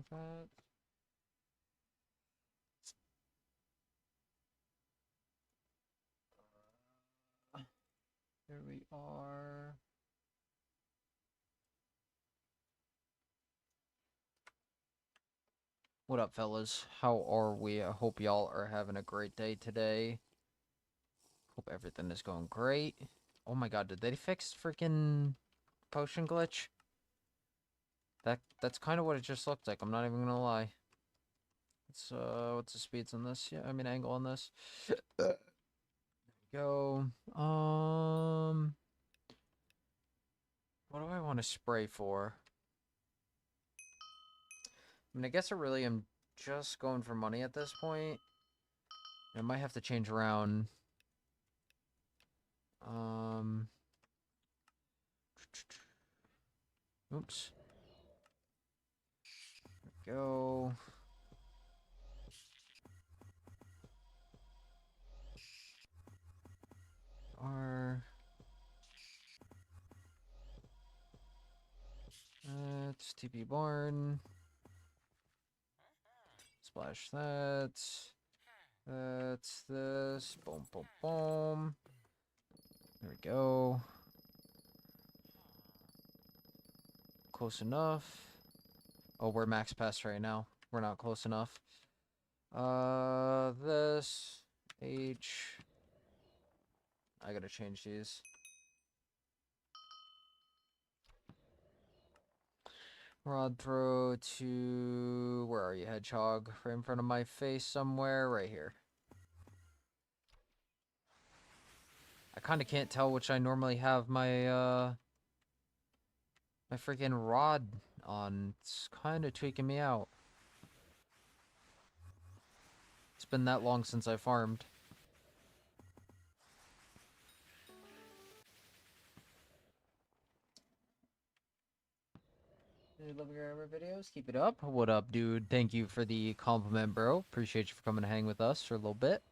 That. There we are. What up, fellas? How are we? I hope y'all are having a great day today. Hope everything is going great. Oh my god, did they fix freaking potion glitch? That's kind of what it just looked like. I'm not even gonna lie. It's what's the speeds on this? Yeah, I mean angle on this. Go. What do I want to spray for? I mean, I guess I really am just going for money at this point. I might have to change around. Oops. Go. R. That's TP Barn. Splash that. That's this. Boom, boom, boom. There we go. Close enough. Oh, we're max pass right now. We're not close enough. This. H. I gotta change these. Rod throw to... Where are you, Hedgehog? Right in front of my face somewhere. Right here. I kind of can't tell which I normally have my, my freaking rod on. It's kind of tweaking me out. It's been that long since I farmed. Love your videos. Keep it up. What up, dude? Thank you for the compliment, bro. Appreciate you for coming to hang with us for a little bit.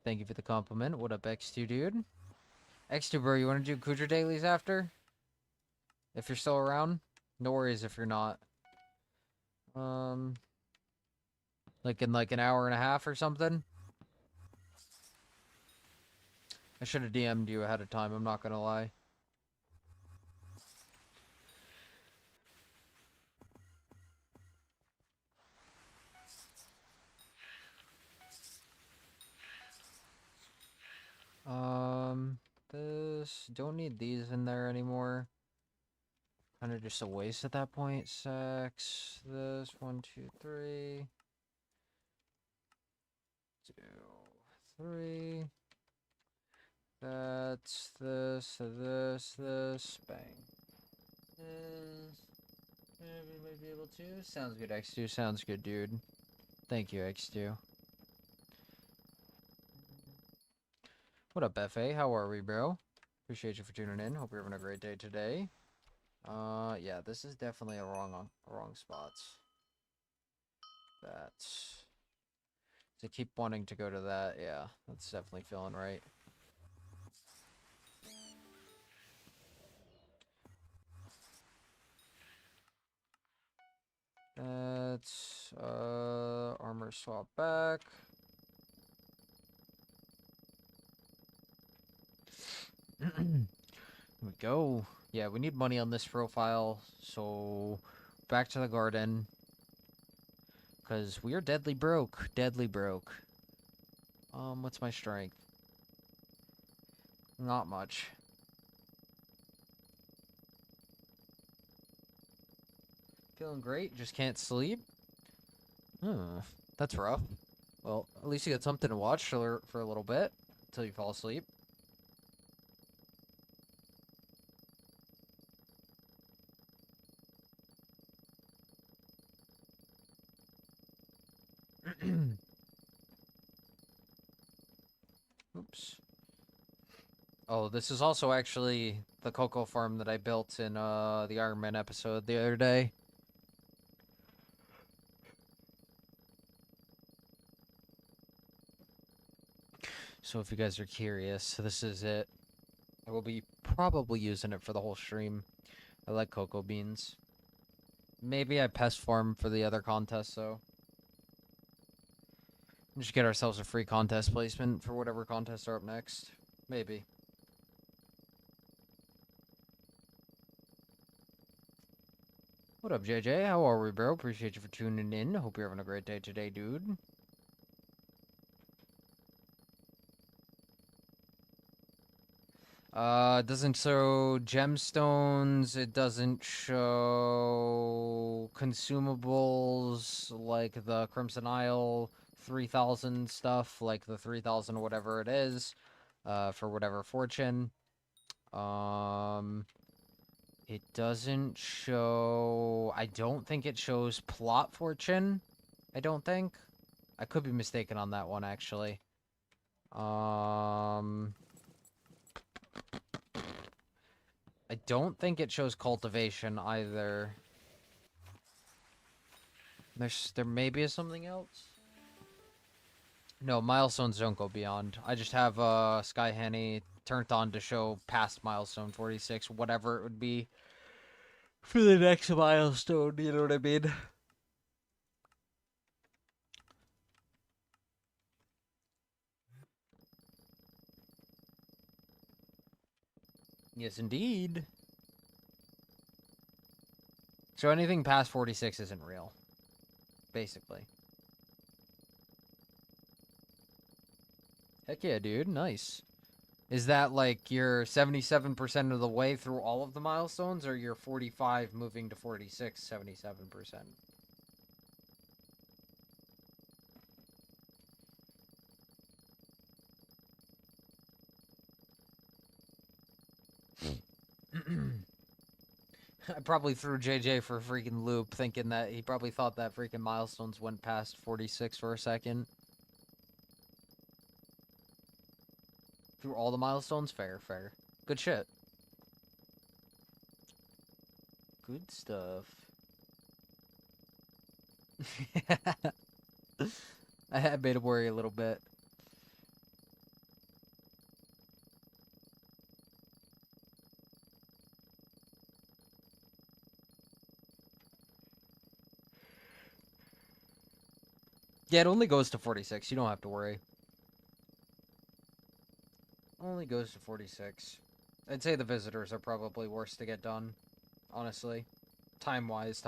Thank you for the compliment. What up, X2, dude? X2, bro, you want to do Kuja dailies after? If you're still around? No worries if you're not. Like in like an hour and a half or something? I should have DM'd you ahead of time, I'm not gonna lie. This... Don't need these in there anymore. Kind of just a waste at that point. Sex. This. 1, 2, 3. 2, 3. That's this. Bang. This. Everybody be able to? Sounds good, X2. Sounds good, dude. Thank you, X2. What up, FA? How are we, bro? Appreciate you for tuning in. Hope you're having a great day today. Yeah, this is definitely a wrong spot. That's... To keep wanting to go to that, yeah, that's definitely feeling right. That's, armor swap back. Here we go. Yeah, we need money on this profile, so back to the garden. Because we are deadly broke. Deadly broke. What's my strength? Not much. Feeling great, just can't sleep? That's rough. Well, at least you got something to watch for a little bit, until you fall asleep. Oops. Oh, this is also actually the cocoa farm that I built in, the Iron Man episode the other day. So if you guys are curious, this is it. I will be probably using it for the whole stream. I like cocoa beans. Maybe I pest farm for the other contests, though. Just get ourselves a free contest placement for whatever contests are up next. Maybe. What up, JJ? How are we, bro? Appreciate you for tuning in. Hope you're having a great day today, dude. It doesn't show gemstones. It doesn't show consumables like the Crimson Isle 3000 stuff, like the 3000 whatever it is, for whatever fortune. It doesn't show... I don't think it shows plot fortune. I don't think. I could be mistaken on that one, actually. I don't think it shows cultivation either. There maybe is something else. No, milestones don't go beyond. I just have Sky Henny turned on to show past milestone 46, whatever it would be for the next milestone. You know what I mean? Yes, indeed. So anything past 46 isn't real, basically. Heck yeah, dude. Nice. Is that like you're 77% of the way through all of the milestones, or you're 45 moving to 46, 77%? I probably threw JJ for a freaking loop, thinking that he probably thought that freaking milestones went past 46 for a second. Through all the milestones? Fair, fair. Good shit. Good stuff. I made him worry a little bit. Yeah, it only goes to 46. You don't have to worry. Only goes to 46. I'd say the visitors are probably worse to get done, honestly. Time-wise.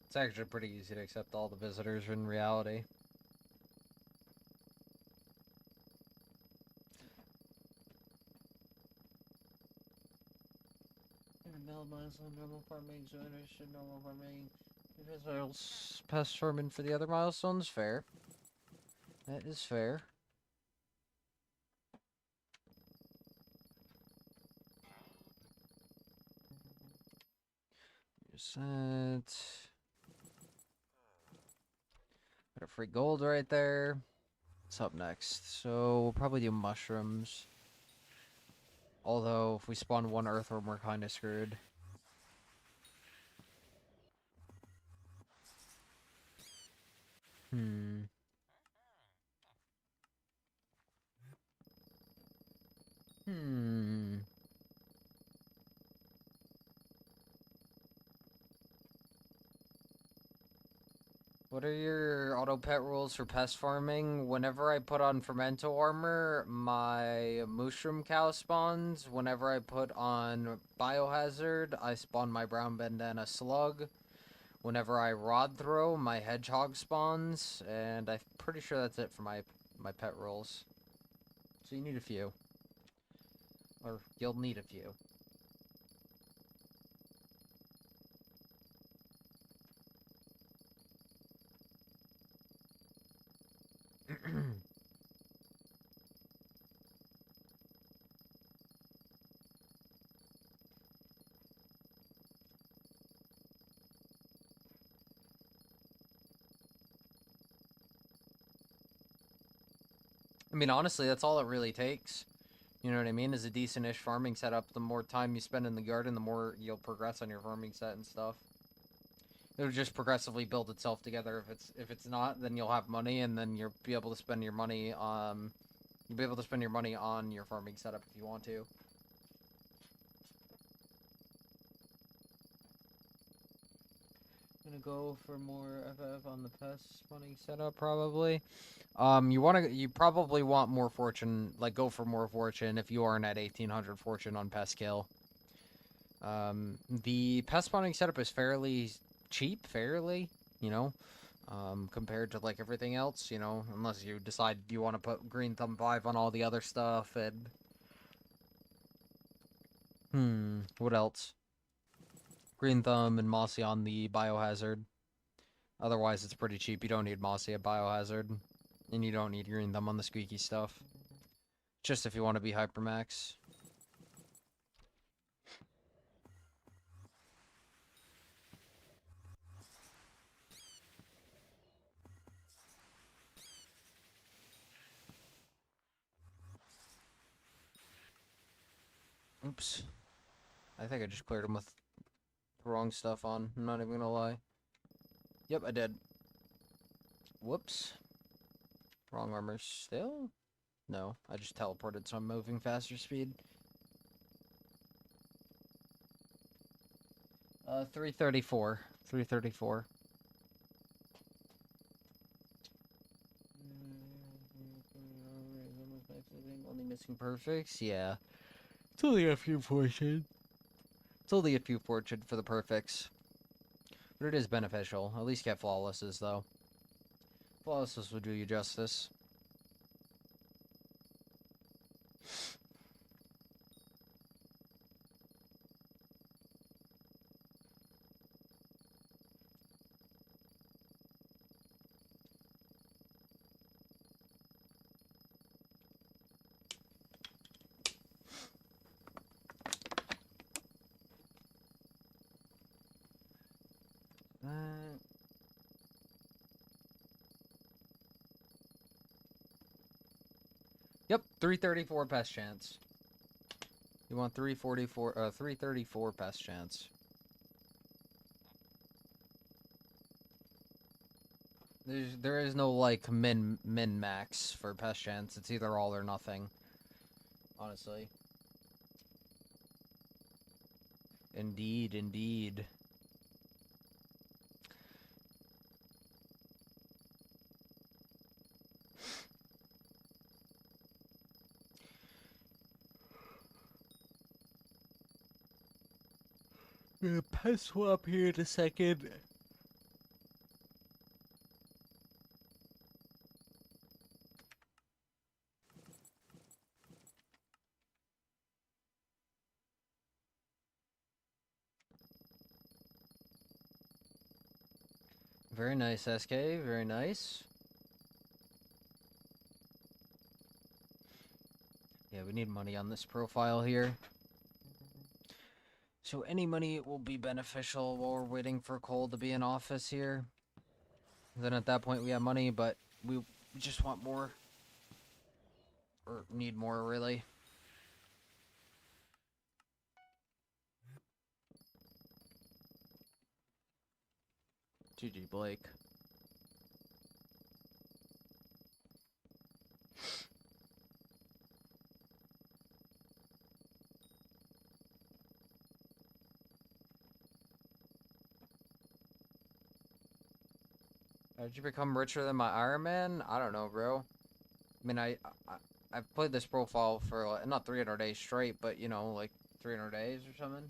It's actually pretty easy to accept all the visitors in reality. Normal farming, so interested normal farming. Because pest farming for the other milestones, fair. That is fair. That. Got a free gold right there. What's up next? So we'll probably do mushrooms. Although if we spawn one earthworm, we're kind of screwed. What are your auto pet rules for pest farming? Whenever I put on fermento armor, my mushroom cow spawns. Whenever I put on biohazard, I spawn my brown bandana slug. Whenever I rod throw, my hedgehog spawns. And I'm pretty sure that's it for my pet rules. So you need a few. Or you'll need a few. I mean, honestly, that's all it really takes. You know what I mean? Is a decent-ish farming setup. The more time you spend in the garden, the more you'll progress on your farming set and stuff. It'll just progressively build itself together. If it's not, then you'll have money, and then you'll be able to spend your money You'll be able to spend your money on your farming setup if you want to. Gonna go for more FF on the pest spawning setup probably. You probably want more fortune, like go for more fortune if you aren't at 1800 fortune on pest kill. The pest spawning setup is fairly cheap, you know, compared to like everything else, you know, unless you decide you want to put Green Thumb 5 on all the other stuff and what else? Green Thumb and Mossy on the Biohazard. Otherwise, it's pretty cheap. You don't need Mossy at Biohazard. And you don't need Green Thumb on the squeaky stuff. Just if you want to be Hypermax. Oops. I think I just cleared him with the wrong stuff on. I'm not even gonna lie. Yep, I did. Whoops. Wrong armor still? No, I just teleported, so I'm moving faster speed. 334. 334. Only missing perfects? Yeah. It's only a few fortune. It's only a few fortune for the perfects. But it is beneficial. At least get flawlesses, though. Flawlesses will do you justice. Yep, 334 pest chance. You want 334 pest chance. There is no like min max for pest chance. It's either all or nothing. Honestly. Indeed, indeed. I'm gonna pest swap here in a second. Very nice, SK. Very nice. Yeah, we need money on this profile here. So any money will be beneficial while we're waiting for Cole to be in office here. Then at that point we have money, but we just want more. Or need more, really. GG Blake. Did you become richer than my Iron Man? I don't know, bro. I mean, I've played this profile for, like, not 300 days straight, but, you know, like, 300 days or something.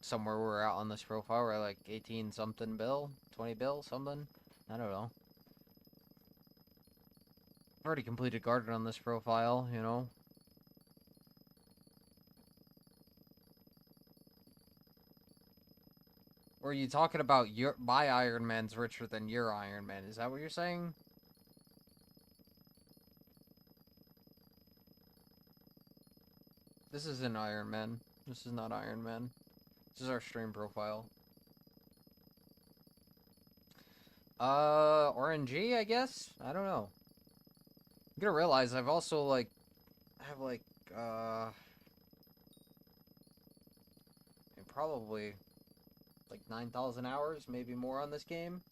Somewhere we're out on this profile, we're like 18 something bill, 20 bill, something. I don't know. I've already completed Garden on this profile, you know. Or are you talking about my Iron Man's richer than your Iron Man? Is that what you're saying? This isn't Iron Man. This is not Iron Man. This is our stream profile. RNG, I guess? I don't know. I'm gonna realize I've also, like, probably, like, 9,000 hours, maybe more on this game.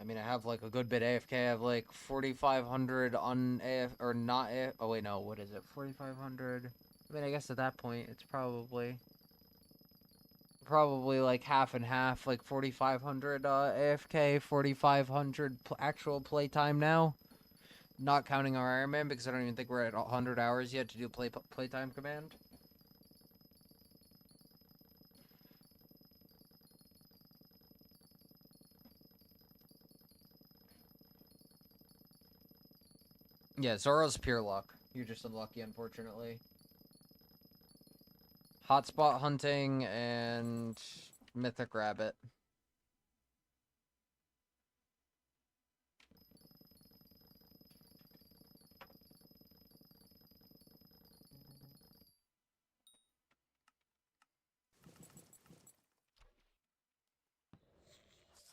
I mean, I have like a good bit AFK. I have like 4,500 on AF or not AF. Oh wait, no. What is it? 4,500. I mean, I guess at that point, it's probably like half and half, like 4,500 AFK, 4,500 actual playtime now. Not counting our Iron Man because I don't even think we're at 100 hours yet to do playtime command. Yeah, Zoro's pure luck. You're just unlucky, unfortunately. Hotspot hunting and Mythic Rabbit.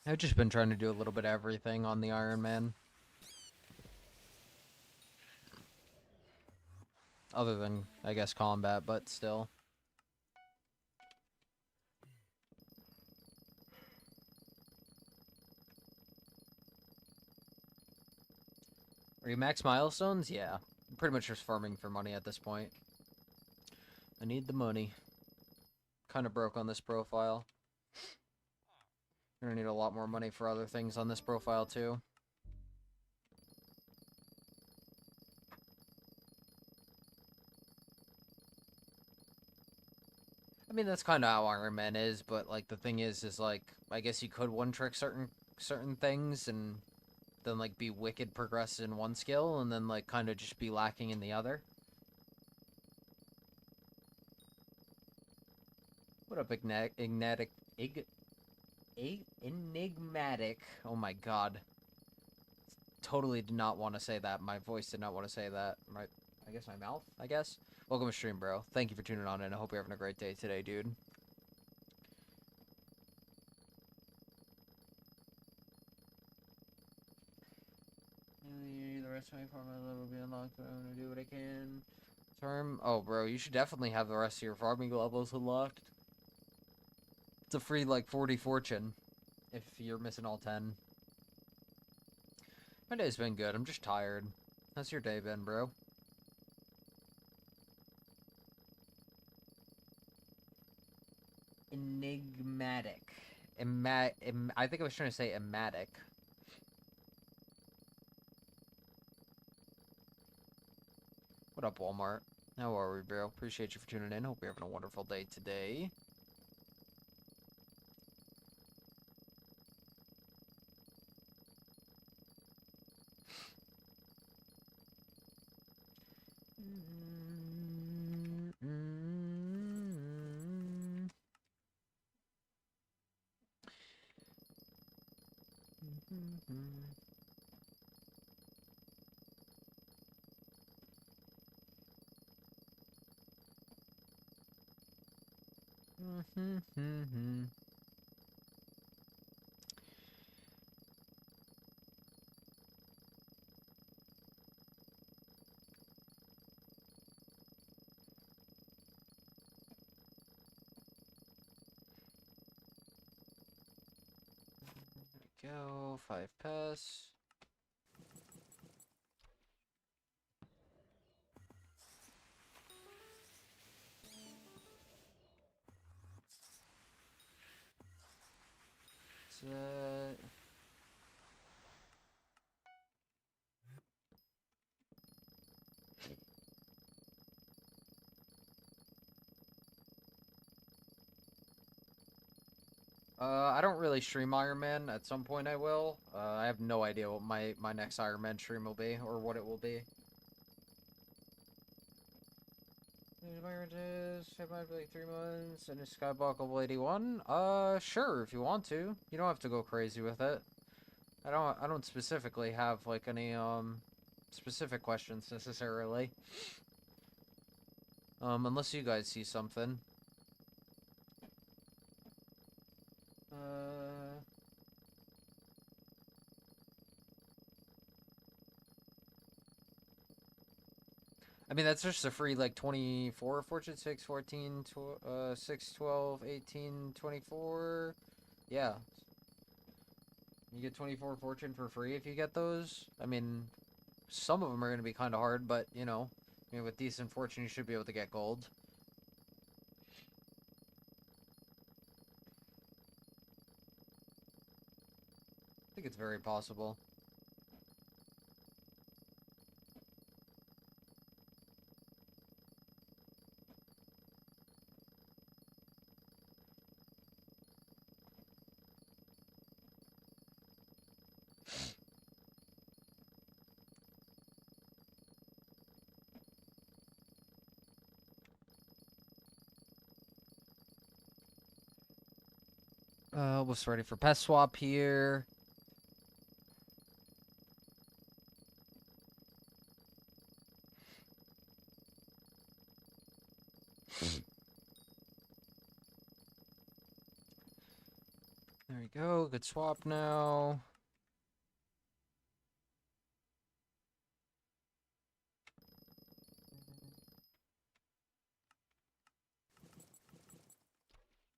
I've just been trying to do a little bit of everything on the Iron Man. Other than, I guess, combat, but still. Are you max milestones? Yeah. I'm pretty much just farming for money at this point. I need the money. Kind of broke on this profile. I'm gonna need a lot more money for other things on this profile, too. I mean, that's kind of how Iron Man is, but, like, the thing is, like, I guess you could one-trick certain things, and then, like, be wicked progressive in one skill, and then, like, kind of just be lacking in the other. What up, Enigmatic? Oh my god. Totally did not want to say that. My voice did not want to say that. I guess my mouth, I guess? Welcome to stream, bro. Thank you for tuning on in. I hope you're having a great day today, dude. The rest of my farm will be unlocked, but I'm gonna do what I can. Term? Oh, bro, you should definitely have the rest of your farming levels unlocked. It's a free, like, 40 fortune if you're missing all 10. My day's been good. I'm just tired. How's your day been, bro? Enigmatic. I think I was trying to say ematic. What up, Walmart? How are we, bro? Appreciate you for tuning in. Hope you're having a wonderful day today. Go, 5 pass. Set. I don't really stream Iron Man. At some point I will. I have no idea what my next Iron Man stream will be, or what it will be. Have I like 3 months and a Skyblock level 81? Sure, if you want to. You don't have to go crazy with it. I don't specifically have like any specific questions necessarily. Unless you guys see something. I mean, that's just a free, like, 24 fortune, 6, 14, 6, 12, 18, 24. Yeah. You get 24 fortune for free if you get those. I mean, some of them are going to be kind of hard, but, you know, with decent fortune, you should be able to get gold. I think it's very possible. Was ready for pest swap here. There we go. Good swap now.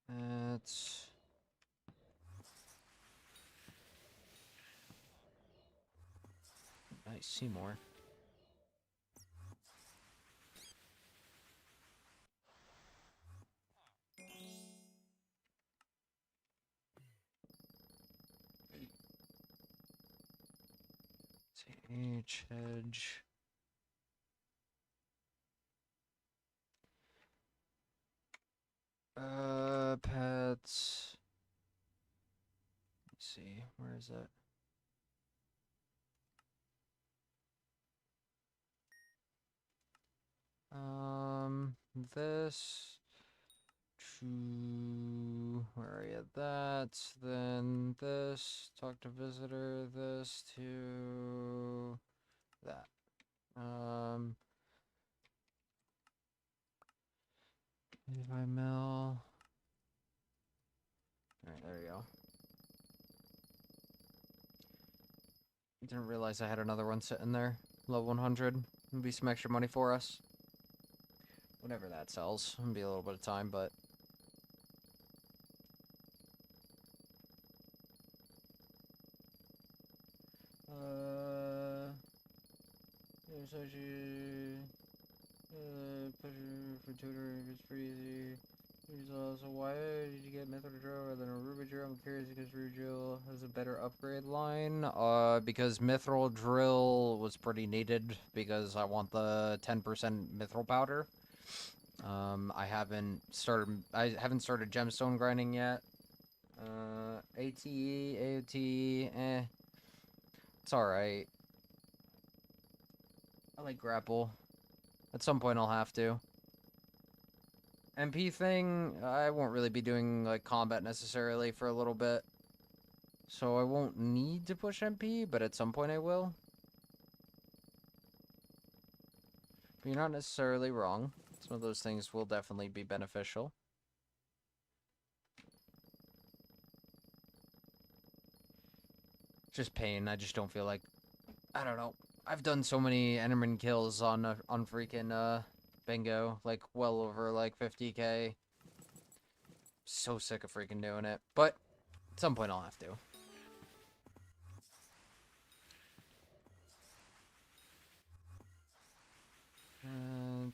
That's... Nice, Seymour. H hedge. Pets. Let's see, where is it? This to where are you? That, then this, talk to visitor, this to that. If I mill. Alright, there you go. Didn't realize I had another one sitting there. Level 100. It'll be some extra money for us. Whenever that sells. It'll be a little bit of time, but... for tutoring is pretty easy. So why did you get Mithril Drill rather than a Ruby Drill? I'm curious because Ruby Drill has a better upgrade line. Because Mithril Drill was pretty needed because I want the 10% Mithril Powder. I haven't started gemstone grinding yet. ATE, AOT, it's alright. I like grapple. At some point I'll have to. MP thing, I won't really be doing, like, combat necessarily for a little bit. So I won't need to push MP, but at some point I will. But you're not necessarily wrong. Some of those things will definitely be beneficial. Just pain, I just don't feel like... I don't know. I've done so many Enderman kills on freaking, bingo. Like, well over, like, 50k. So sick of freaking doing it. But, at some point I'll have to. And...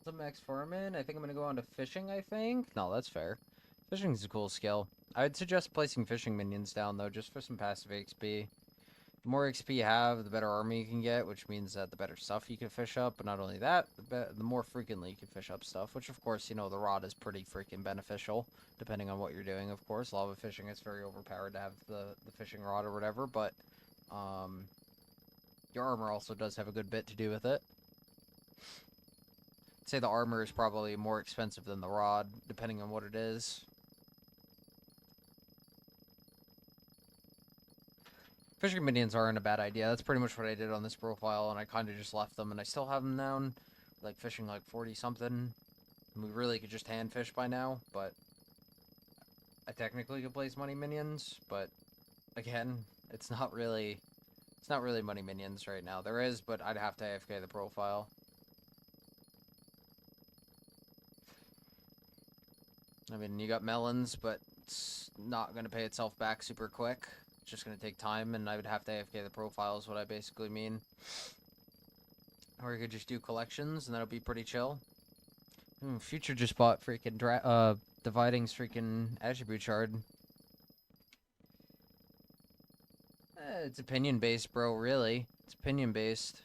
Some max farming. I think I'm gonna go on to fishing, I think. No, that's fair. Fishing's a cool skill. I would suggest placing fishing minions down, though, just for some passive XP. The more XP you have, the better army you can get, which means that the better stuff you can fish up. But not only that, the more frequently you can fish up stuff, which, of course, you know, the rod is pretty freaking beneficial, depending on what you're doing, of course. Lava fishing, it's very overpowered to have the fishing rod or whatever, but, your armor also does have a good bit to do with it. I'd say the armor is probably more expensive than the rod, depending on what it is. Fishing minions aren't a bad idea. That's pretty much what I did on this profile, and I kind of just left them, and I still have them down. like fishing like 40 something. We really could just hand fish by now, but I technically could place money minions, but again, it's not really money minions right now. There is, but I'd have to AFK the profile. I mean, you got melons, but it's not going to pay itself back super quick. It's just going to take time, and I would have to AFK the profile is what I basically mean. Or you could just do collections, and that'll be pretty chill. Future just bought freaking Dividing's freaking attribute shard. It's opinion based, bro, really. It's opinion based.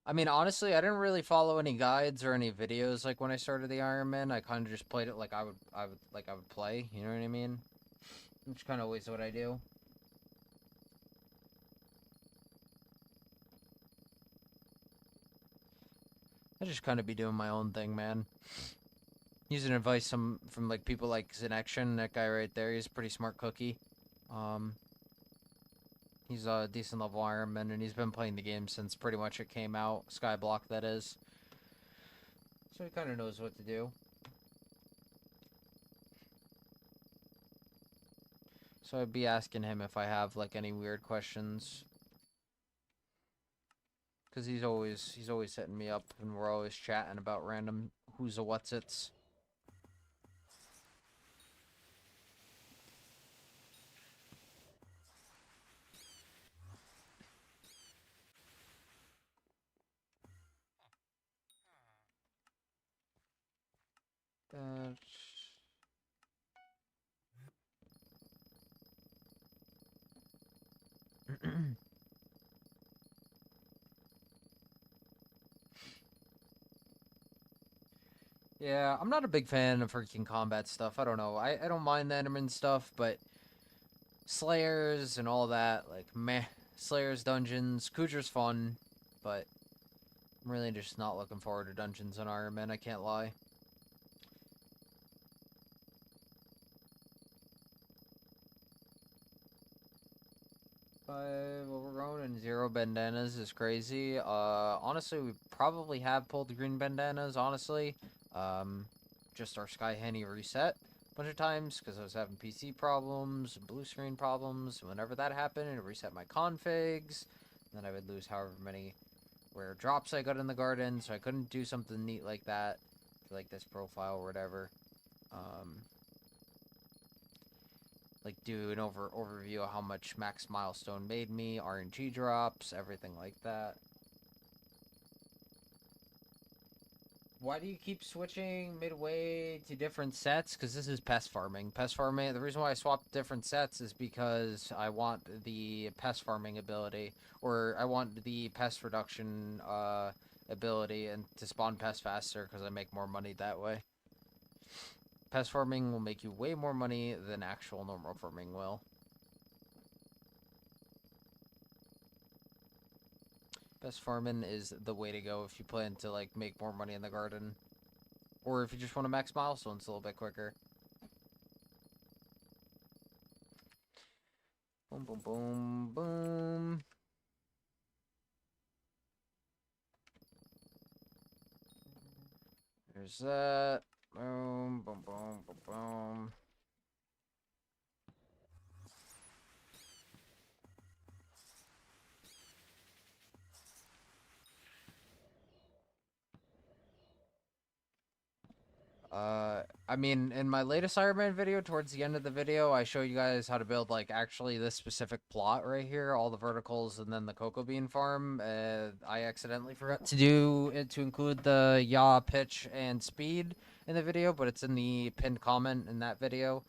I mean, honestly, I didn't really follow any guides or any videos like when I started the Iron Man. I kind of just played it like I would play, you know what I mean? Which kind of always what I do. I just kind of be doing my own thing, man. Using advice from like people like Zenection, that guy right there. He's a pretty smart cookie. He's a decent level Iron Man, and he's been playing the game since pretty much it came out. Skyblock, that is. So he kind of knows what to do. So I'd be asking him if I have like any weird questions. Cause he's always setting me up, and we're always chatting about random who's a what's its. Yeah, I'm not a big fan of freaking combat stuff. I don't know. I don't mind the Enderman stuff, but Slayers and all that, like, meh. Slayers, dungeons, Kujer's fun, but I'm really just not looking forward to dungeons and Iron Man, I can't lie. 5 overgrown and 0 bandanas is crazy. Honestly, we probably have pulled the green bandanas, honestly. Just our Sky Henny reset a bunch of times because I was having PC problems and blue screen problems. Whenever that happened, it reset my configs. And then I would lose however many rare drops I got in the garden, so I couldn't do something neat like that, like this profile or whatever. Like do an overview of how much max milestone made me, RNG drops, everything like that. Why do you keep switching midway to different sets? Because this is pest farming. Pest farming, the reason why I swapped different sets is because I want the pest farming ability, or I want the pest reduction ability and to spawn pests faster because I make more money that way. Pest farming will make you way more money than actual normal farming will. Pest farming is the way to go if you plan to like make more money in the garden. Or if you just want to max milestones a little bit quicker. Boom, boom, boom, boom. There's that. Boom, boom, boom, boom, boom. I mean, in my latest Iron Man video, towards the end of the video, I show you guys how to build, like, actually this specific plot right here, all the verticals, and then the cocoa bean farm. I accidentally forgot to do it to include the yaw, pitch, and speed in the video, but it's in the pinned comment in that video,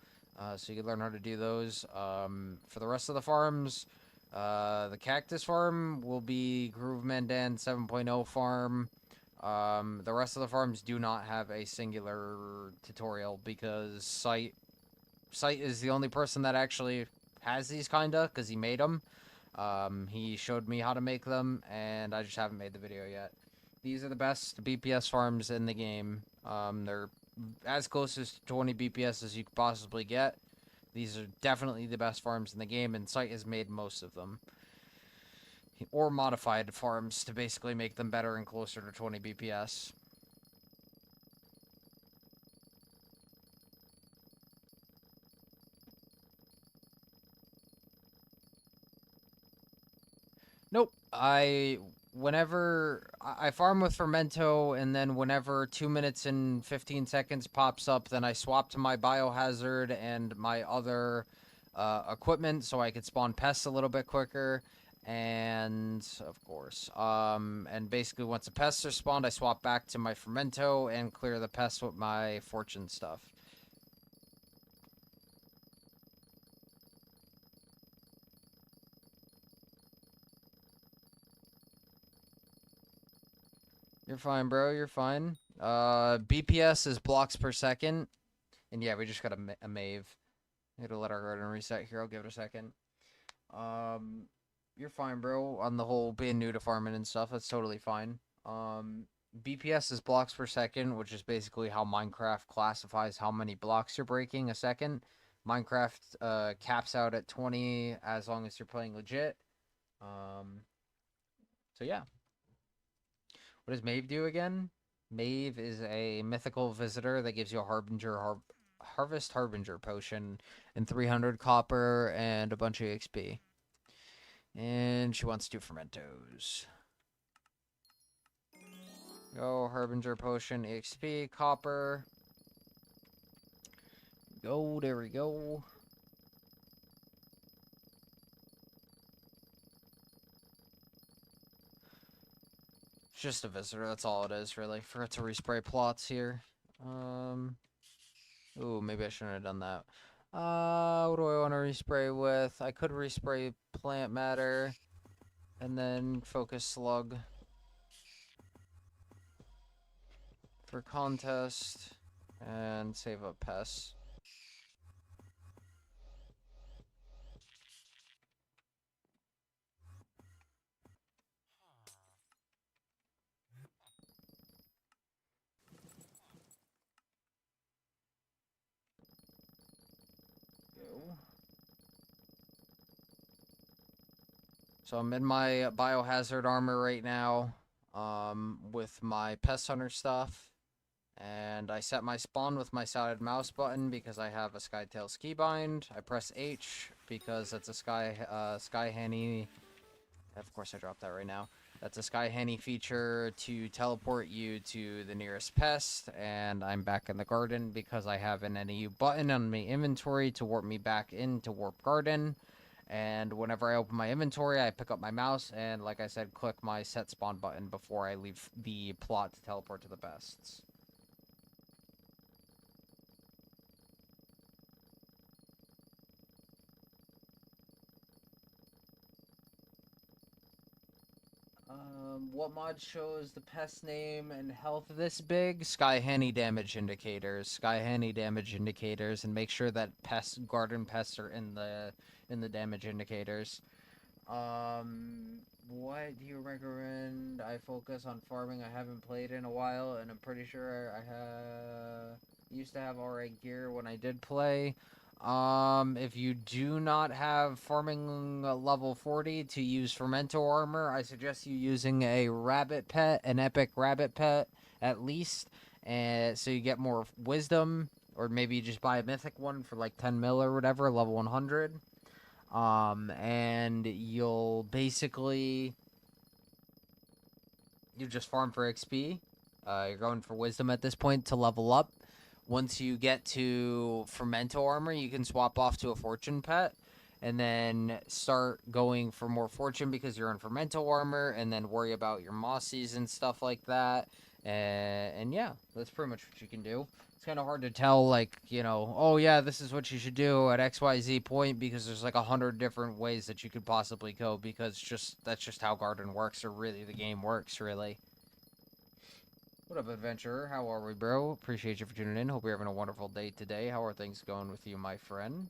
so you can learn how to do those. For the rest of the farms, the cactus farm will be Groove Mandan 7.0 farm. The rest of the farms do not have a singular tutorial because Sight is the only person that actually has these kinda because he made them. He showed me how to make them, and I just haven't made the video yet. These are the best BPS farms in the game. They're as close as 20 BPS as you could possibly get. These are definitely the best farms in the game, and Sight has made most of them. Or modified farms to basically make them better and closer to 20 BPS. Nope. Whenever I farm with Fermento, and then whenever 2 minutes and 15 seconds pops up, then I swap to my biohazard and my other equipment so I could spawn pests a little bit quicker. And of course, and basically once the pests are spawned, I swap back to my Fermento and clear the pests with my fortune stuff. You're fine, bro. You're fine. BPS is blocks per second. And yeah, we just got a Mave. I had to let our garden reset here. I'll give it a second. Um, you're fine, bro. On the whole, being new to farming and stuff, that's totally fine. BPS is blocks per second, which is basically how Minecraft classifies how many blocks you're breaking a second. Minecraft caps out at 20 as long as you're playing legit. Um, so yeah. What does Mave do again? Mave is a mythical visitor that gives you a Harvest Harbinger potion and 300 copper and a bunch of XP. And she wants to do fermentos. Go, Harbinger potion, XP, copper. Go, there we go. Just a visitor, that's all it is, really. Forgot to respray plots here. Ooh, maybe I shouldn't have done that. What do I want to respray with? I could respray plant matter. And then focus slug. For contest. And save up pests. So I'm in my biohazard armor right now, with my pest hunter stuff, and I set my spawn with my sided mouse button because I have a Skytail ski bind. I press H because that's a sky henny. Of course, I dropped that right now. That's a sky henny feature to teleport you to the nearest pest, and I'm back in the garden because I have an NEU button on my inventory to warp me back into Warp Garden. And whenever I open my inventory, I pick up my mouse and, like I said, click my set spawn button before I leave the plot to teleport to the bests. What mod shows the pest name and health this big? Sky Henny damage indicators. Sky Henny damage indicators, and make sure that garden pests are in the damage indicators. What do you recommend I focus on farming? I haven't played in a while, and I'm pretty sure used to have alright gear when I did play. If you do not have farming level 40 to use fermento armor, I suggest you using a rabbit pet, an epic rabbit pet, at least, and so you get more wisdom, or maybe you just buy a mythic one for like 10 mil or whatever, level 100. And you'll basically you just farm for XP. You're going for wisdom at this point to level up. Once you get to fermento armor, you can swap off to a fortune pet, and then start going for more fortune because you're in fermento armor, and then worry about your mossies and stuff like that. And yeah, that's pretty much what you can do. It's kind of hard to tell, like, oh yeah, this is what you should do at XYZ point, because there's like 100 different ways that you could possibly go, because that's just how Garden works, or really the game works, really. What up, adventurer? How are we, bro? Appreciate you for tuning in. Hope you're having a wonderful day today. How are things going with you, my friend?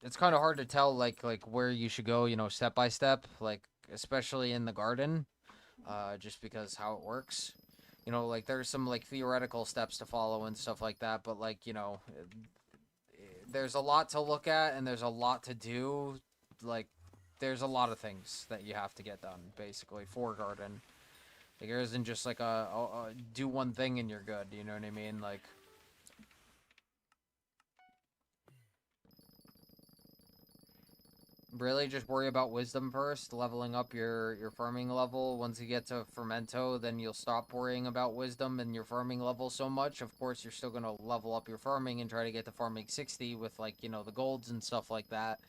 It's kind of hard to tell, like where you should go, step by step, like especially in the garden, just because how it works. You know, like, there's some, like, theoretical steps to follow and stuff like that, but, like, you know, there's a lot to look at and there's a lot to do. Like, there's a lot of things that you have to get done, basically, for garden. Like, there isn't just, like, a do one thing and you're good, you know what I mean? Like, really just worry about wisdom first, leveling up your farming level. Once you get to fermento, then you'll stop worrying about wisdom and your farming level so much. Of course, you're still going to level up your farming and try to get to farming 60 with, like, you know, the golds and stuff like that.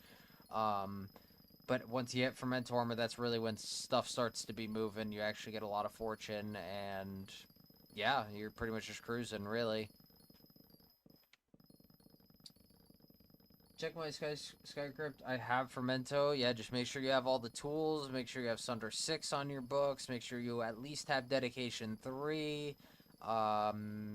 But once you hit fermento armor, that's really when stuff starts to be moving. You actually get a lot of fortune, and yeah, you're pretty much just cruising, really. Check my Skycrypt. I have Fermento. Yeah, just make sure you have all the tools. Make sure you have Sunder 6 on your books. Make sure you at least have Dedication 3.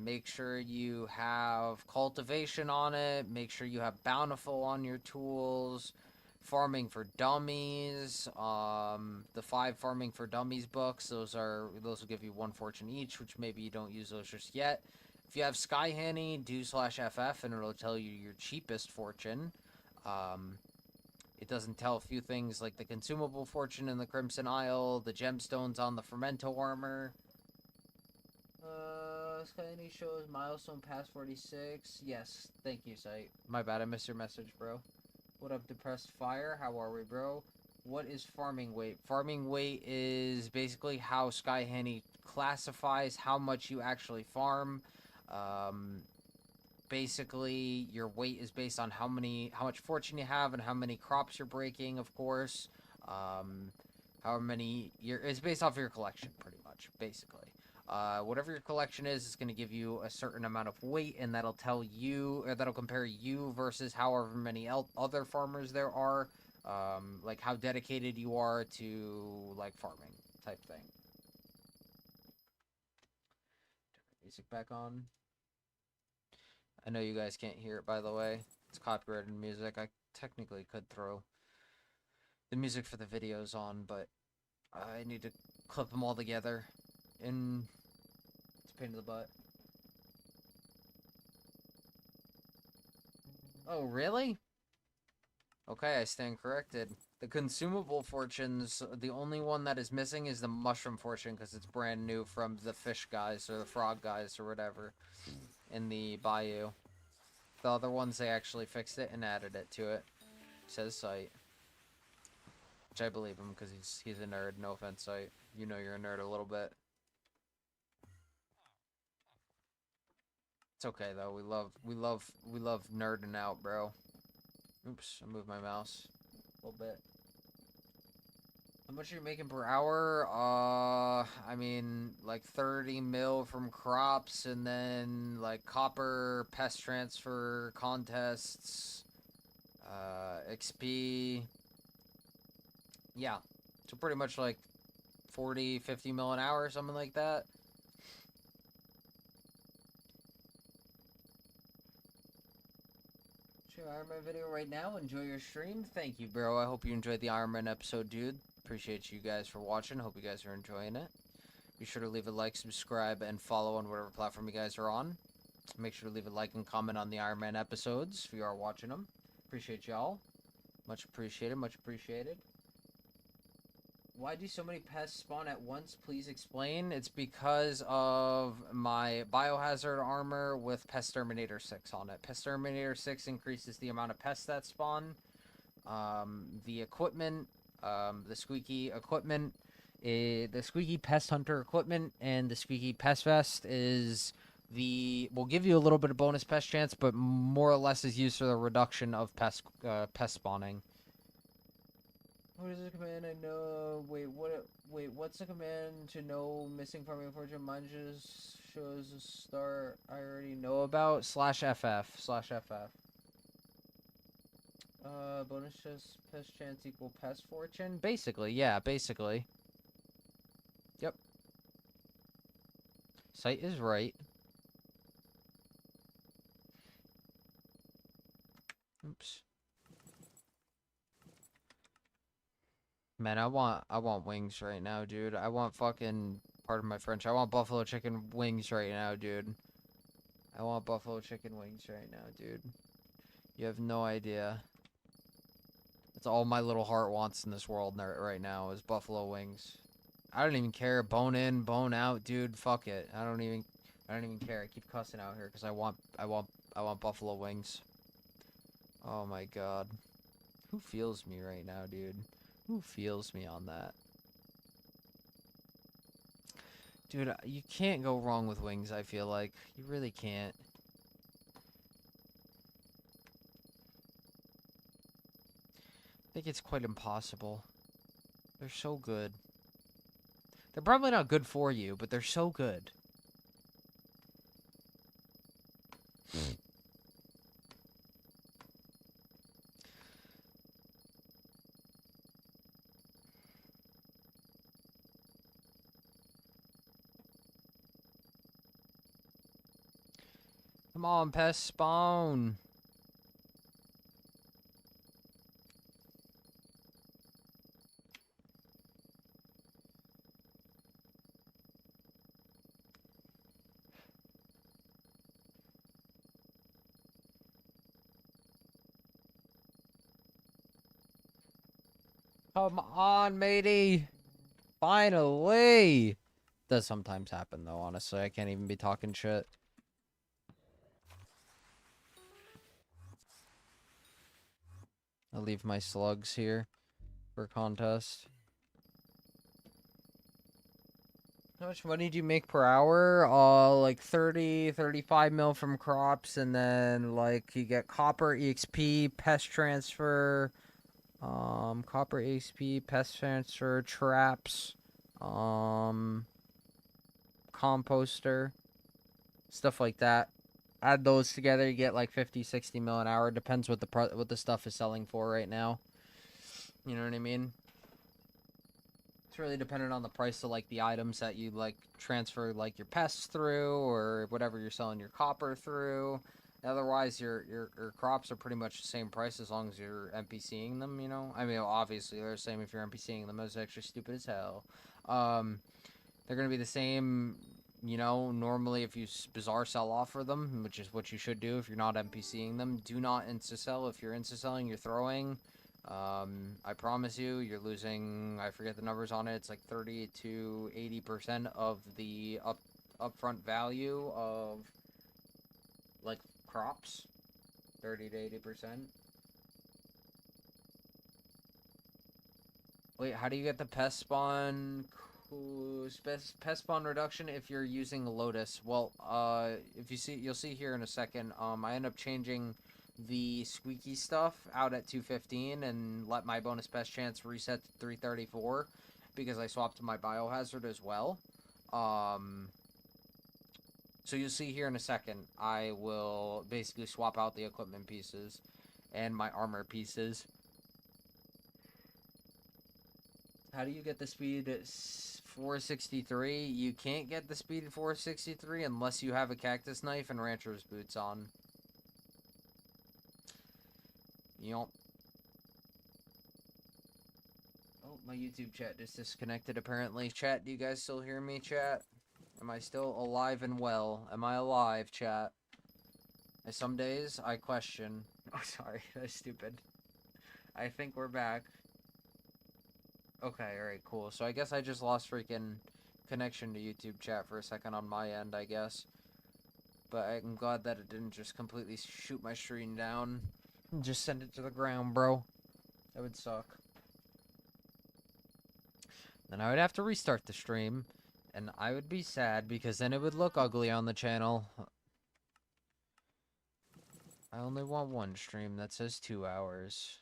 Make sure you have Cultivation on it. Make sure you have Bountiful on your tools. Farming for Dummies. The 5 Farming for Dummies books. Those will give you 1 fortune each, which maybe you don't use those just yet. If you have Sky Hanny, do /FF and it'll tell you your cheapest fortune. It doesn't tell a few things like the consumable fortune in the Crimson Isle, the gemstones on the Fermento armor. Sky Hanny shows milestone past 46. Yes, thank you, site. My bad, I missed your message, bro. What up, Depressed Fire? How are we, bro? What is farming weight? Farming weight is basically how Sky Hanny classifies how much you actually farm. Basically, your weight is based on how much fortune you have and how many crops you're breaking, of course. It's based off of your collection, pretty much, basically. Whatever your collection is, it's going to give you a certain amount of weight, and that'll tell you, or that'll compare you versus however many other farmers there are, like how dedicated you are to, like, farming type thing. Music back on. I know you guys can't hear it, by the way. It's copyrighted music. I technically could throw the music for the videos on, but I need to clip them all together, and it's a pain in the butt. Oh, really? Okay, I stand corrected. The consumable fortunes, the only one that is missing is the mushroom fortune, because it's brand new from the fish guys, or the frog guys, or whatever, in the bayou. The other ones, they actually fixed it and added it to it. Says site. Which I believe him, because he's a nerd, no offense, site. You know you're a nerd a little bit. It's okay though. We love nerding out, bro. Oops, I moved my mouse a little bit. How much are you making per hour? I mean, like 30 mil from crops, and then like copper, pest transfer, contests, XP. Yeah, so pretty much like 40, 50 mil an hour, something like that. Iron Man video right now. Enjoy your stream. Thank you, bro. I hope you enjoyed the Iron Man episode, dude. Appreciate you guys for watching. Hope you guys are enjoying it. Be sure to leave a like, subscribe, and follow on whatever platform you guys are on. Make sure to leave a like and comment on the Iron Man episodes if you are watching them. Appreciate y'all. Much appreciated. Much appreciated. Why do so many pests spawn at once? Please explain. It's because of my biohazard armor with Pest Terminator 6 on it. Pest Terminator 6 increases the amount of pests that spawn. The equipment, the squeaky equipment, the squeaky pest hunter equipment, and the squeaky pest vest will give you a little bit of bonus pest chance, but more or less is used for the reduction of pest spawning. What is the command? I know. What's the command to know missing farming fortune? Mine just shows a star I already know about. /FF. Bonus pest chance equal pest fortune? Basically, yeah, basically. Yep. Site is right. Oops. Man, I want wings right now, dude. I want fucking Pardon my French. I want buffalo chicken wings right now, dude. I want buffalo chicken wings right now, dude. You have no idea. That's all my little heart wants in this world right now is buffalo wings. I don't even care. Bone in, bone out, dude. Fuck it. I don't even care. I keep cussing out here because I want buffalo wings. Oh my god. Who feels me right now, dude? Who feels me on that? Dude, you can't go wrong with wings, I feel like. You really can't. I think it's quite impossible. They're so good. They're probably not good for you, but they're so good. Come on, pest spawn. Come on, matey. Finally. Does sometimes happen, though, honestly. I can't even be talking shit. I'll leave my slugs here for contest. How much money do you make per hour? Like 30, 35 mil from crops, and then, like, you get copper, EXP, pest transfer, copper, EXP, pest transfer, traps, composter, stuff like that. Add those together, you get like 50, 60 mil an hour. Depends what the stuff is selling for right now. You know what I mean? It's really dependent on the price of like the items that you like transfer like your pests through or whatever you're selling your copper through. Otherwise, your crops are pretty much the same price as long as you're NPCing them. You know, I mean, obviously they're the same if you're NPCing them. That's actually stupid as hell. They're gonna be the same. You know, normally if you bizarre sell off for them, which is what you should do if you're not NPCing them, do not insta sell. If you're insta selling, you're throwing. I promise you, you're losing, I forget the numbers on it, it's like 30 to 80% of the upfront value of, like, crops. 30 to 80%. Wait, how do you get the pest spawn? Pest spawn reduction if you're using Lotus. Well, if you see, you'll see here in a second, I end up changing the squeaky stuff out at 215 and let my bonus pest chance reset to 334 because I swapped to my biohazard as well. So you'll see here in a second, I will basically swap out the equipment pieces and my armor pieces. How do you get the speed at 463? You can't get the speed at 463 unless you have a cactus knife and rancher's boots on. Yup. Oh, my YouTube chat just disconnected apparently. Chat, do you guys still hear me, chat? Am I still alive and well? Am I alive, chat? Some days I question. Oh, sorry, that's stupid. I think we're back. Okay, alright, cool. So I guess I just lost freaking connection to YouTube chat for a second on my end, I guess. But I'm glad that it didn't just completely shoot my stream down. Just send it to the ground, bro. That would suck. Then I would have to restart the stream. And I would be sad because then it would look ugly on the channel. I only want one stream that says 2 hours.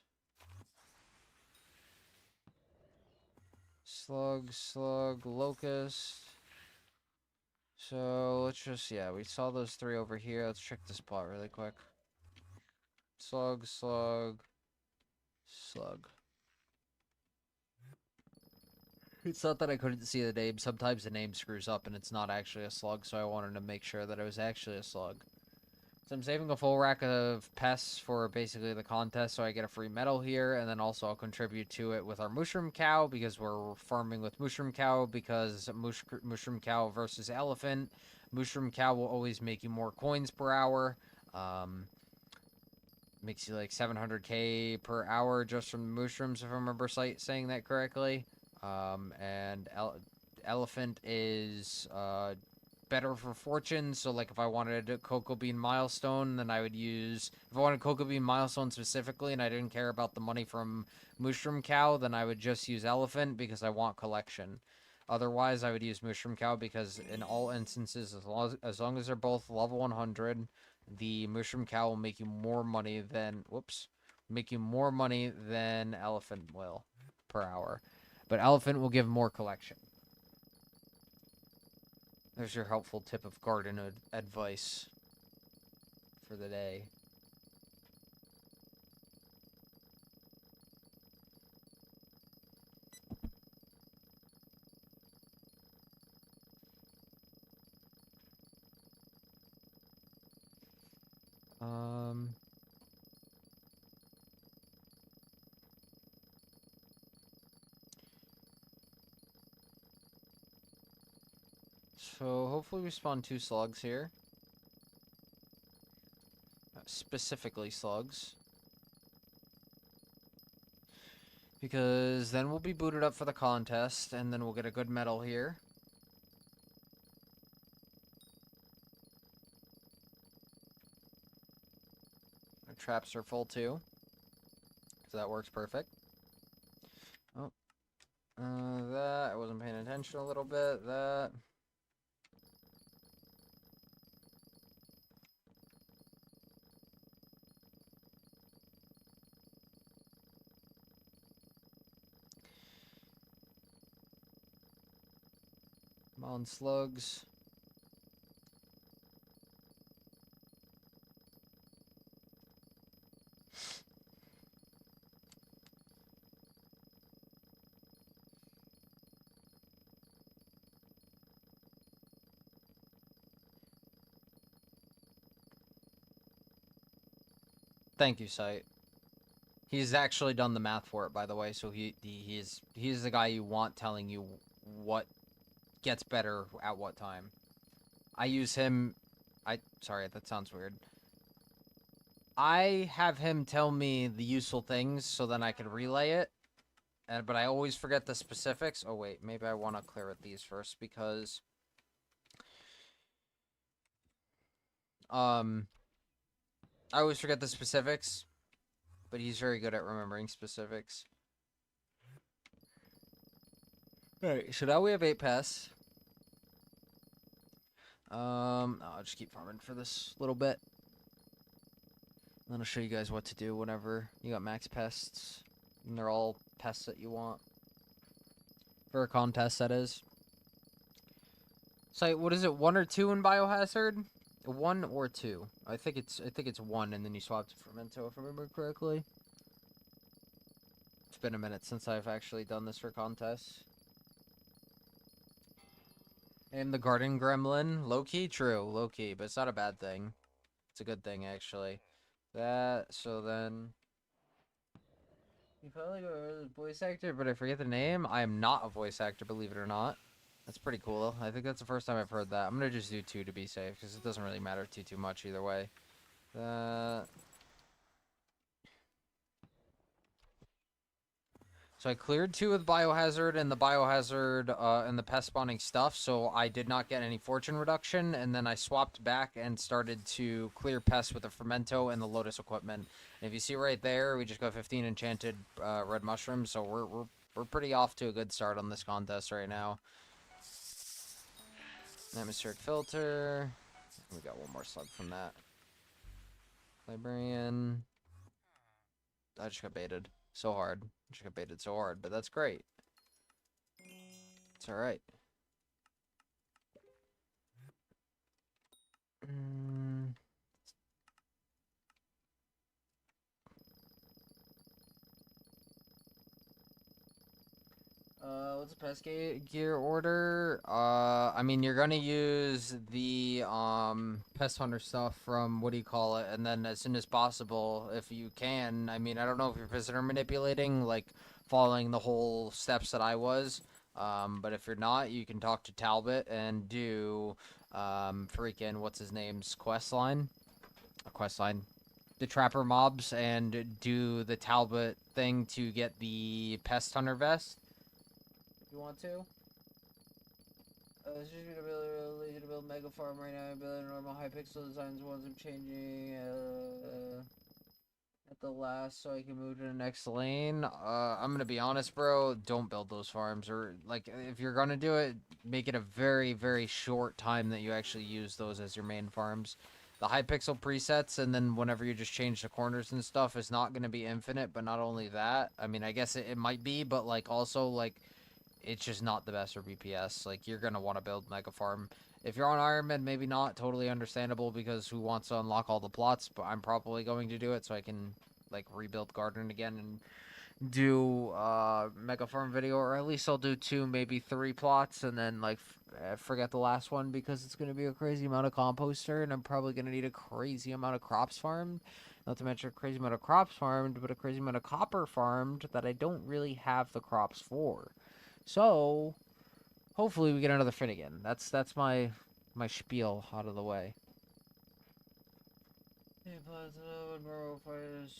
Slug, locust. So, let's just, yeah, we saw those 3 over here. Let's check the spot really quick. Slug. It's not that I couldn't see the name. Sometimes the name screws up and it's not actually a slug, so I wanted to make sure that it was actually a slug. So I'm saving a full rack of pests for basically the contest, so I get a free medal here, and then also I'll contribute to it with our mushroom cow because we're farming with mushroom cow because mushroom cow versus elephant. Mushroom cow will always make you more coins per hour. Makes you like 700k per hour just from the mushrooms, if I remember saying that correctly. And elephant is better for fortune. So like if I wanted a cocoa bean milestone, then I would use, if I wanted cocoa bean milestone specifically and I didn't care about the money from mushroom cow, then I would just use elephant because I want collection. Otherwise, I would use mushroom cow because in all instances, as long as they're both level 100, the mushroom cow will make you more money than, make you more money than elephant will per hour. But elephant will give more collection. There's your helpful tip of garden advice for the day. So hopefully we spawn 2 slugs here. Specifically slugs. Because then we'll be booted up for the contest, and then we'll get a good medal here. Our traps are full too. So that works perfect. Oh. That, I wasn't paying attention a little bit. That. Come on, slugs. Thank you, Sight. He's actually done the math for it, by the way, so he's the guy you want telling you what gets better at what time. I use him... Sorry, that sounds weird. I have him tell me the useful things so then I can relay it. But I always forget the specifics. Oh, wait. Maybe I want to clear with these first because... I always forget the specifics. But he's very good at remembering specifics. Alright, so now we have 8 pests. I'll just keep farming for this little bit. Then I'll show you guys what to do whenever you got max pests. And they're all pests that you want. For a contest, that is. So, what is it, 1 or 2 in Biohazard? 1 or 2. I think it's 1, and then you swap to Fermento, if I remember correctly. It's been a minute since I've actually done this for contests. And the Garden Gremlin, low-key? True, low-key, but it's not a bad thing. It's a good thing, actually. That, so then... You probably go a voice actor, but I forget the name. I am not a voice actor, believe it or not. That's pretty cool. I think that's the first time I've heard that. I'm gonna just do 2 to be safe, because it doesn't really matter too much either way. So I cleared 2 with Biohazard and the Biohazard and the pest spawning stuff, so I did not get any fortune reduction, and then I swapped back and started to clear pests with the Fermento and the Lotus equipment. And if you see right there, we just got 15 enchanted red mushrooms, so we're pretty off to a good start on this contest right now. Atmospheric filter. We got 1 more slug from that. Librarian. I just got baited so hard. I just got baited so hard, but that's great. It's alright. What's the pest gear order? I mean, you're gonna use the pest hunter stuff from what do you call it, and then as soon as possible, if you can. I mean, I don't know if you're visitor manipulating, like following the whole steps that I was. But if you're not, you can talk to Talbot and do freaking what's his name's quest line, the trapper mobs, and do the Talbot thing to get the pest hunter vest. You want to? It's just gonna build lazy to build mega farm right now. Building normal HYPIXEL designs. Once I'm changing at the last, so I can move to the next lane. I'm gonna be honest, bro. Don't build those farms, or like if you're gonna do it, make it a very short time that you actually use those as your main farms. The HYPIXEL presets, and then whenever you just change the corners and stuff, is not gonna be infinite. But not only that, I mean, I guess it might be, but like also like it's just not the best for BPS. Like, you're gonna want to build Mega Farm. If you're on Iron Man, maybe not. Totally understandable, because who wants to unlock all the plots? But I'm probably going to do it so I can, like, rebuild Garden again and do Mega Farm video. Or at least I'll do 2, maybe 3 plots, and then, like, forget the last one, because it's going to be a crazy amount of composter, and I'm probably going to need a crazy amount of crops farmed. Not to mention a crazy amount of crops farmed, but a crazy amount of copper farmed that I don't really have the crops for. So, hopefully we get another Finnegan. That's my spiel out of the way. Hey, plots,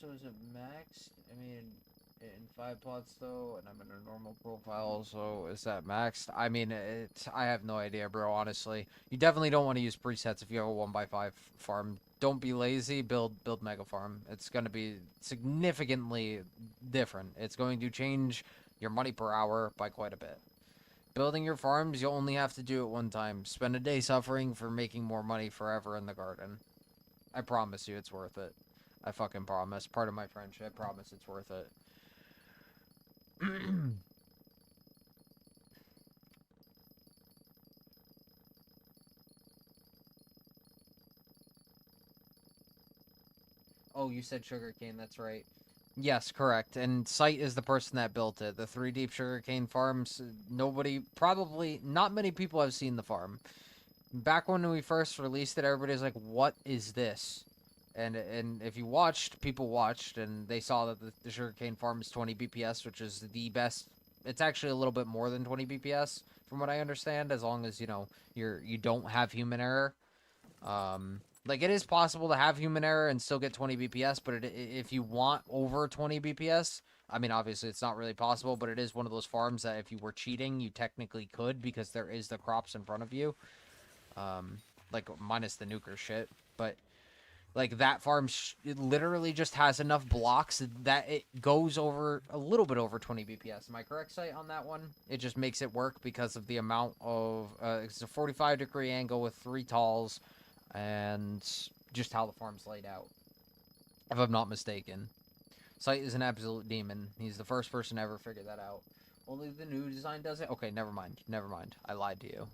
so is it maxed? I mean, in 5 plots though, and I'm in a normal profile, so is that maxed? I mean, I have no idea, bro, honestly. You definitely don't want to use presets if you have a 1x5 farm. Don't be lazy, build Mega Farm. It's going to be significantly different. It's going to change your money per hour by quite a bit. Building your farms, you'll only have to do it one time. Spend a day suffering for making more money forever in the garden. I promise you it's worth it. I fucking promise. Part of my friendship. I promise it's worth it. Oh, you said sugarcane, that's right. Yes, correct. And Sight is the person that built it. The 3 Deep Sugarcane Farms, nobody, probably, not many people have seen the farm. Back when we first released it, everybody's like, what is this? And if you watched, people watched, and they saw that the sugarcane farm is 20 BPS, which is the best. It's actually a little bit more than 20 BPS, from what I understand, as long as, you know, you don't have human error. Like, it is possible to have human error and still get 20 BPS, but if you want over 20 BPS, I mean, obviously it's not really possible, but it is one of those farms that if you were cheating, you technically could, because there is the crops in front of you. Like, minus the nuker shit, but like that farm it literally just has enough blocks that it goes over a little bit over 20 BPS. Am I correct, Sight, on that one? It just makes it work because of the amount of it's a 45-degree angle with 3 talls, and just how the farm's laid out, if I'm not mistaken. Sight is an absolute demon. He's the first person to ever figure that out. Only the new design does it? Okay, never mind. I lied to you.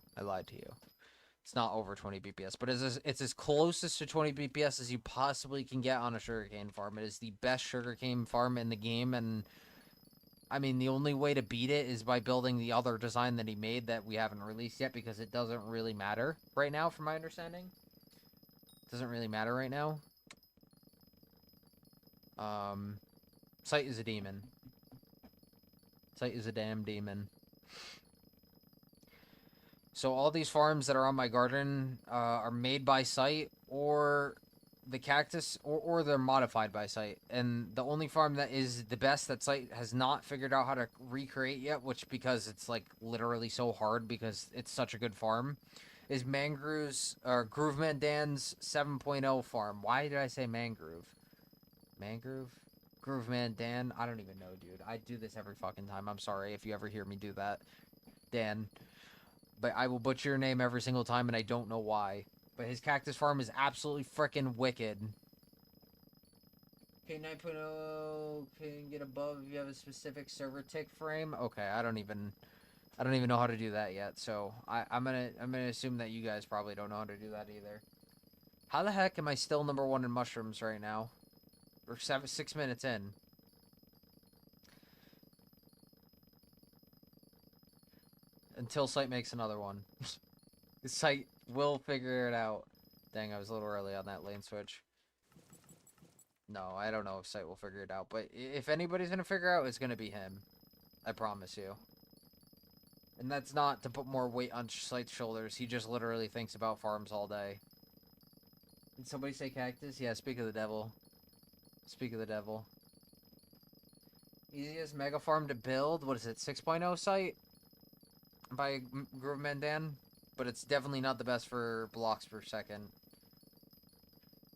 It's not over 20 BPS, but it's as closest to 20 BPS as you possibly can get on a sugarcane farm. It is the best sugarcane farm in the game, and I mean, the only way to beat it is by building the other design that he made that we haven't released yet, because it doesn't really matter right now, from my understanding. It doesn't really matter right now. Sight is a demon. Sight is a damn demon. So all these farms that are on my garden are made by Sight, or the cactus, or they're modified by Sight. And the only farm that is the best that Sight has not figured out how to recreate yet, which because it's like literally so hard because it's such a good farm, is Mangrove's or Grooveman Dan's 7.0 farm. Why did I say Mangrove? Mangrove? Grooveman Dan? I don't even know, dude. I do this every fucking time. I'm sorry if you ever hear me do that. Dan. But I will butcher your name every single time, and I don't know why. But his cactus farm is absolutely freaking wicked. Okay, 9.0 can get above if you have a specific server tick frame. Okay, I don't even know how to do that yet. So I'm gonna assume that you guys probably don't know how to do that either. How the heck am I still #1 in mushrooms right now? We're 6 minutes in. Until Sight makes another one. Sight will figure it out. Dang, I was a little early on that lane switch. No, I don't know if Sight will figure it out. But if anybody's going to figure out, it's going to be him. I promise you. And that's not to put more weight on Sight's shoulders. He just literally thinks about farms all day. Did somebody say cactus? Yeah, speak of the devil. Speak of the devil. Easiest mega farm to build. What is it? 6.0 Sight? By Groove Mandan? But it's definitely not the best for blocks per second.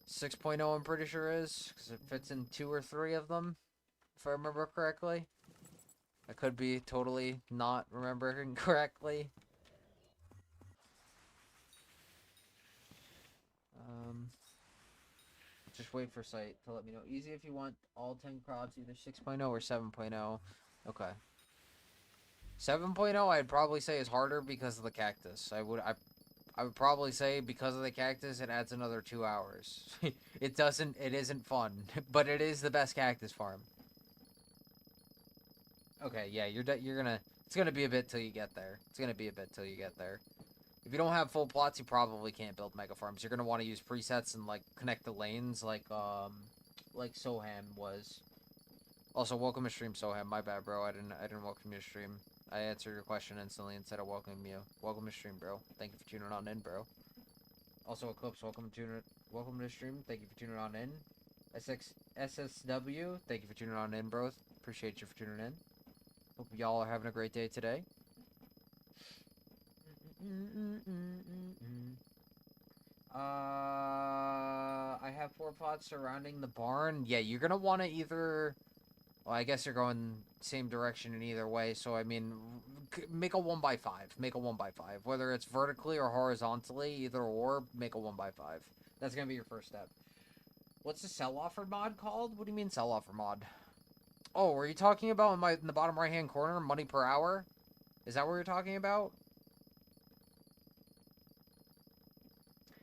6.0 I'm pretty sure is, because it fits in 2 or 3 of them, if I remember correctly. I could be totally not remembering correctly. Just wait for Sight to let me know. Easy if you want all 10 crops, either 6.0 or 7.0. Okay. 7.0 I'd probably say is harder because of the cactus. I would probably say because of the cactus it adds another 2 hours. It isn't fun, but it is the best cactus farm. Okay, yeah, it's gonna be a bit till you get there. If you don't have full plots, you probably can't build mega farms. You're gonna want to use presets and like connect the lanes like Soham was. Also, welcome to stream, Soham. My bad, bro. I didn't welcome you to stream. I answered your question instantly instead of welcoming you. Welcome to stream, bro. Thank you for tuning on in, bro. Also, Eclipse, welcome to stream. Thank you for tuning on in. SSW, thank you for tuning on in, bro. Appreciate you for tuning in. Hope y'all are having a great day today. I have 4 pots surrounding the barn. Yeah, you're gonna want to either... Well, I guess you're going same direction in either way, so I mean, make a 1x5. Make a 1x5. Whether it's vertically or horizontally, either or, make a 1x5. That's gonna be your first step. What's the sell offer mod called? What do you mean sell offer mod? Oh, were you talking about in the bottom right hand corner, money per hour? Is that what you're talking about?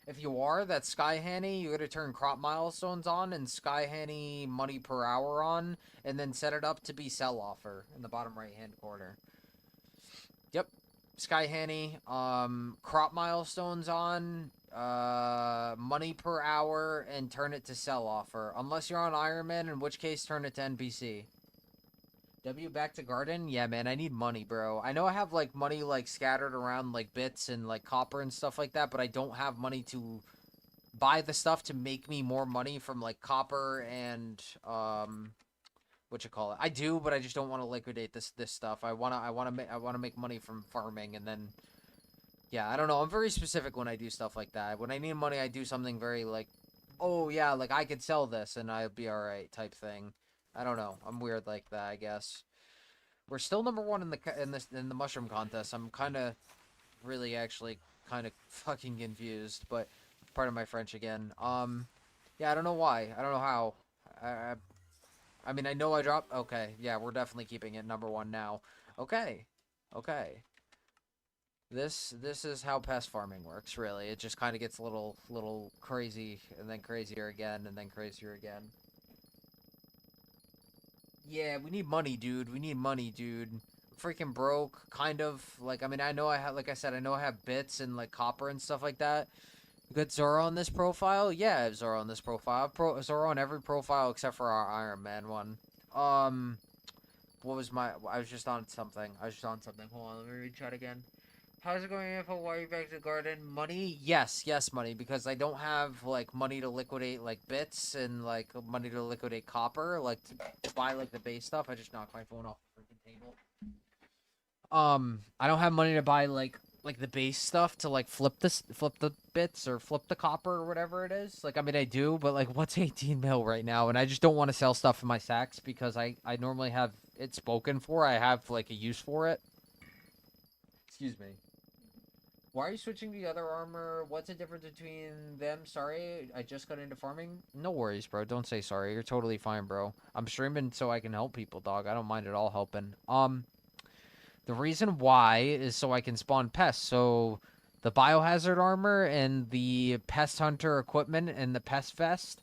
If you are, that's Sky Hanny. You gotta turn crop milestones on and Sky Hanny money per hour on, and then set it up to be sell offer in the bottom right hand corner. Yep. Sky Hanny, crop milestones on, money per hour, and turn it to sell offer. Unless you're on Iron Man, in which case turn it to NPC. W back to garden? Yeah, man, I need money, bro. I know I have, like, money, like, scattered around, like, bits and, like, copper and stuff like that, but I don't have money to buy the stuff to make me more money from, like, copper and, I do, but I just don't want to liquidate this stuff. I wanna make money from farming, and then, yeah, I don't know. I'm very specific when I do stuff like that. When I need money, I do something very, like, oh, yeah, like, I could sell this, and I'll be alright type thing. I don't know. I'm weird like that, I guess. We're still number 1 in the mushroom contest. I'm kind of, really, actually, kind of fucking confused. But pardon my French again. Yeah, I don't know why. I don't know how. I mean, I know I dropped. Okay, yeah, we're definitely keeping it number 1 now. Okay, okay. This is how pest farming works. Really, it just kind of gets a little crazy, and then crazier again, and then crazier again. Yeah, we need money, dude. We need money, dude. Freaking broke, kind of. Like, I mean, I know I have, like I said, I know I have bits and, like, copper and stuff like that. You got Zoro on this profile? Yeah, I have Zoro on this profile. Zoro on every profile except for our Iron Man one. What was my... I was just on something. Hold on, let me read chat again. How's it going, info? Why are you back to the garden? Money? Yes, money, because I don't have, like, money to liquidate, like, bits and, like, money to liquidate copper, like, to buy, like, the base stuff. I just knocked my phone off the freaking table. I don't have money to buy, like the base stuff to, like, flip the bits or flip the copper or whatever it is. Like, I mean, I do, but, like, what's 18 mil right now? And I just don't want to sell stuff in my sacks because I normally have it spoken for. I have, like, a use for it. Excuse me. Why are you switching to the other armor? What's the difference between them? Sorry, I just got into farming. No worries, bro. Don't say sorry. You're totally fine, bro. I'm streaming so I can help people, dog. I don't mind at all helping. The reason why is so I can spawn pests. So the biohazard armor and the pest hunter equipment and the pest vest,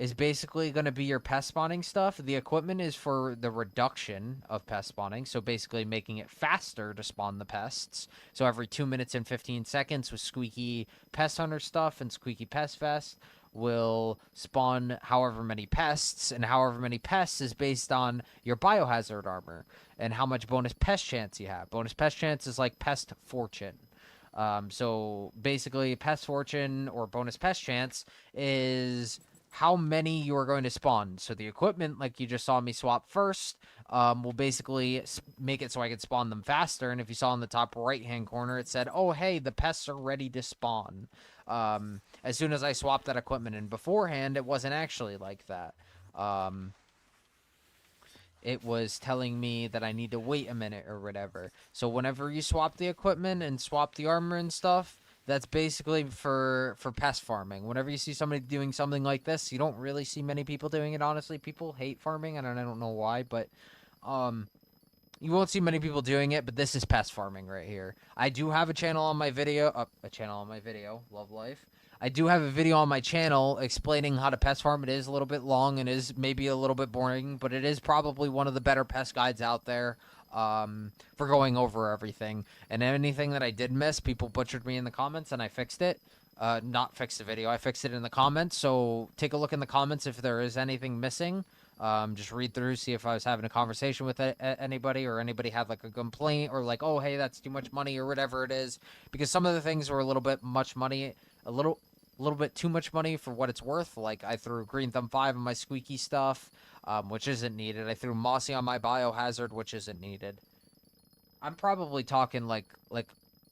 is basically going to be your pest spawning stuff. The equipment is for the reduction of pest spawning, so basically making it faster to spawn the pests. So every 2 minutes and 15 seconds with Squeaky Pest Hunter stuff and Squeaky Pest Fest will spawn however many pests, and however many pests is based on your biohazard armor and how much bonus pest chance you have. Bonus pest chance is like pest fortune. So basically, pest fortune or bonus pest chance is how many you are going to spawn. So the equipment, like you just saw me swap first, will basically make it so I can spawn them faster. And if you saw in the top right-hand corner, it said, oh, hey, the pests are ready to spawn. As soon as I swapped that equipment in beforehand, it wasn't actually like that. It was telling me that I need to wait a minute or whatever. So whenever you swap the equipment and swap the armor and stuff, that's basically for pest farming. Whenever you see somebody doing something like this, you don't really see many people doing it, honestly. People hate farming, and I don't know why, but you won't see many people doing it, but this is pest farming right here. I do have a channel on my video, Love Life. I do have a video on my channel explaining how to pest farm. It is a little bit long and is maybe a little bit boring, but it is probably one of the better pest guides out there for going over everything. And anything that I did miss, people butchered me in the comments, and I fixed it. Not fixed the video, I fixed it in the comments, so take a look in the comments if there is anything missing. Just read through, see if I was having a conversation with anybody, or anybody had like a complaint, or like, oh, hey, that's too much money, or whatever it is. Because some of the things were a little bit much money, a little bit too much money for what it's worth. Like I threw Green Thumb 5 on my Squeaky stuff, which isn't needed. I threw Mossy on my Biohazard, which isn't needed. I'm probably talking like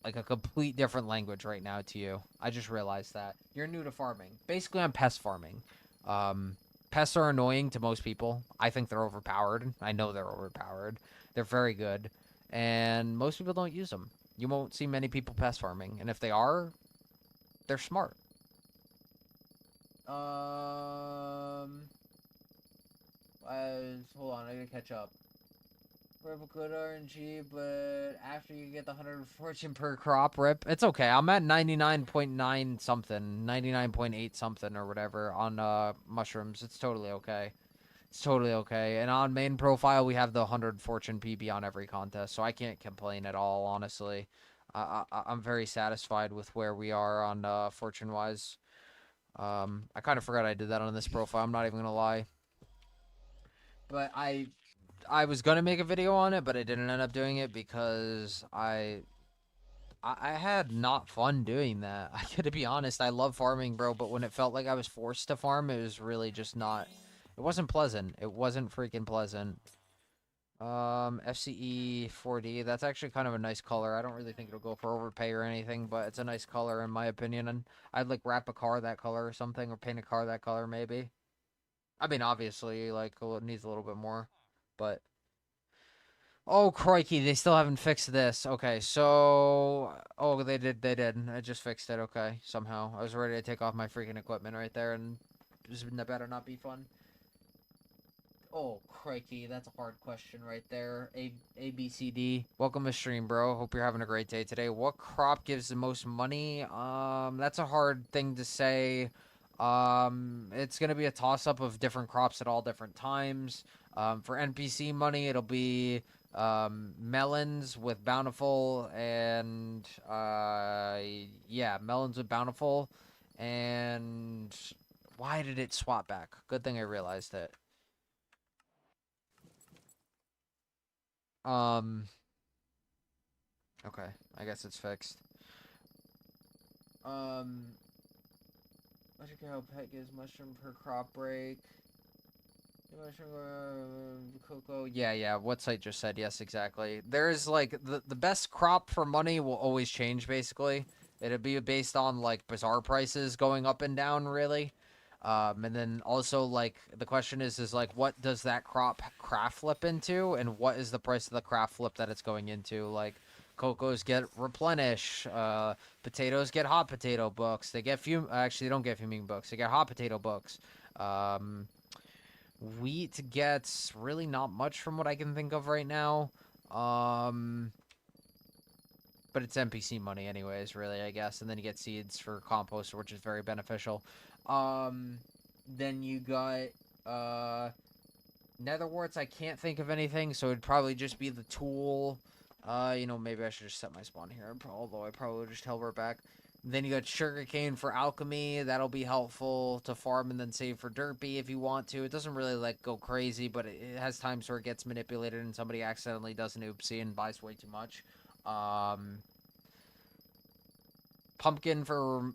a complete different language right now to you. I just realized that. You're new to farming. Basically, I'm pest farming. Pests are annoying to most people. I think they're overpowered. I know they're overpowered. They're very good. And most people don't use them. You won't see many people pest farming. And if they are, they're smart. Hold on, I gotta catch up. Rip good RNG, but after you get the 100 fortune per crop, rip. It's okay. I'm at 99.9 something, 99.8 something or whatever on mushrooms. It's totally okay. It's totally okay. And on main profile, we have the 100 fortune PB on every contest, so I can't complain at all, honestly. I'm very satisfied with where we are on fortune-wise. I kind of forgot I did that on this profile. I'm not even gonna lie. But I was gonna make a video on it, but I didn't end up doing it because I had not fun doing that. I gotta be honest. I love farming, bro, but when it felt like I was forced to farm, it was really just not. It wasn't pleasant. It wasn't freaking pleasant. FCE 4D. That's actually kind of a nice color. I don't really think it'll go for overpay or anything, but it's a nice color in my opinion. And I'd like wrap a car that color or something, or paint a car that color maybe. I mean, obviously, like it needs a little bit more, but. Oh, crikey, they still haven't fixed this. Okay, so... Oh, they did. I just fixed it, okay, somehow. I was ready to take off my freaking equipment right there, and this better not be fun. Oh, crikey, that's a hard question right there. A, B, C, D. Welcome to stream, bro. Hope you're having a great day today. What crop gives the most money? That's a hard thing to say. It's gonna be a toss-up of different crops at all different times. For NPC money, it'll be melons with Bountiful, and yeah, melons with Bountiful. And why did it swap back? Good thing I realized it. Okay, I guess it's fixed. Mushroom pet gives mushroom per crop break. Cocoa. Yeah, what site just said. Yes, exactly. There's like the best crop for money will always change basically. It'll be based on like bizarre prices going up and down really. And then also like the question is like what does that crop craft flip into, and what is the price of the craft flip that it's going into? Like cocos get replenish, potatoes get hot potato books. They get actually they don't get fuming books. They get hot potato books. Wheat gets really not much from what I can think of right now. But it's NPC money anyways, really, I guess. And then you get seeds for compost, which is very beneficial. Then you got netherwarts. I can't think of anything, so it'd probably just be the tool. You know, maybe I should just set my spawn here. Although I probably would just teleport back. Then you got sugarcane for alchemy. That'll be helpful to farm and then save for derpy if you want to. It doesn't really like go crazy, but it has times where it gets manipulated and somebody accidentally does an oopsie and buys way too much. Pumpkin for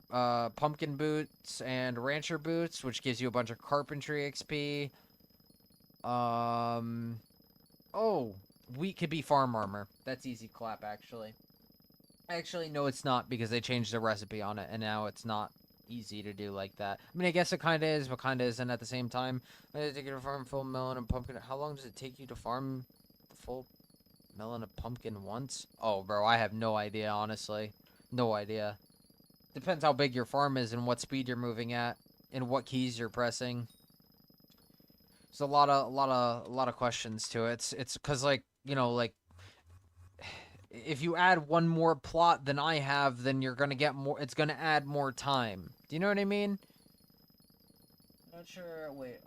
pumpkin boots and rancher boots, which gives you a bunch of carpentry XP. Oh, wheat could be farm armor. That's easy clap, actually. Actually, no, it's not, because they changed the recipe on it, and now it's not easy to do like that. I mean, I guess it kind of is, but kind of isn't at the same time. I take you to farm full melon and pumpkin. How long does it take you to farm the full melon and pumpkin once? Oh, bro, I have no idea, honestly. No idea. Depends how big your farm is and what speed you're moving at, and what keys you're pressing. There's a lot of questions to it. It's because, like, you know, like, if you add one more plot than I have, then you're gonna get more. It's gonna add more time. Do you know what I mean? Not sure. Wait.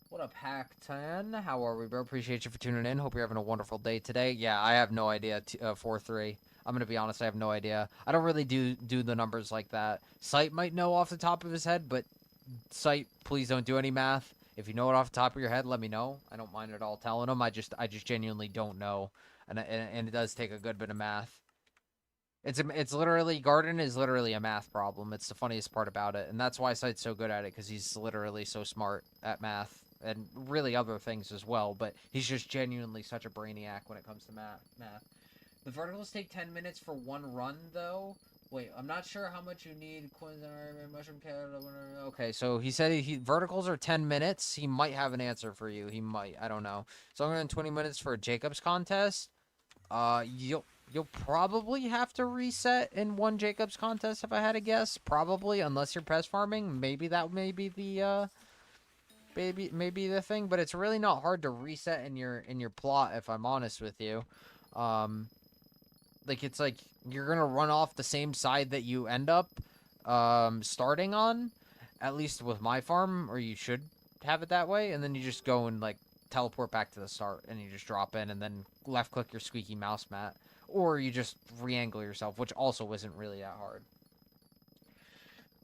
What up, Hack10? How are we, bro? Appreciate you for tuning in. Hope you're having a wonderful day today. Yeah, I have no idea. 4-3. I'm gonna be honest. I have no idea. I don't really do the numbers like that. Sight might know off the top of his head, but Sight, please don't do any math. If you know it off the top of your head, let me know. I don't mind at all telling him. I just genuinely don't know. And it does take a good bit of math. It's literally, Garden is literally a math problem. It's the funniest part about it, and that's why Sight's so good at it, because he's literally so smart at math and really other things as well. But he's just genuinely such a brainiac when it comes to math. The verticals take 10 minutes for one run, though. Wait, I'm not sure how much you need. Coins and iron, mushroom carrot. Okay, so he said verticals are 10 minutes. He might have an answer for you. He might. I don't know. So I'm going 20 minutes for a Jacobs contest. You'll probably have to reset in one Jacobs contest if I had to guess. Probably, unless you're pest farming. Maybe that may be the maybe the thing, but it's really not hard to reset in your plot, if I'm honest with you. Like, it's like you're gonna run off the same side that you end up starting on, at least with my farm, or you should have it that way, and then you just go and, like, teleport back to the start, and you just drop in, and then left click your squeaky mouse mat, or you just re-angle yourself, which also isn't really that hard.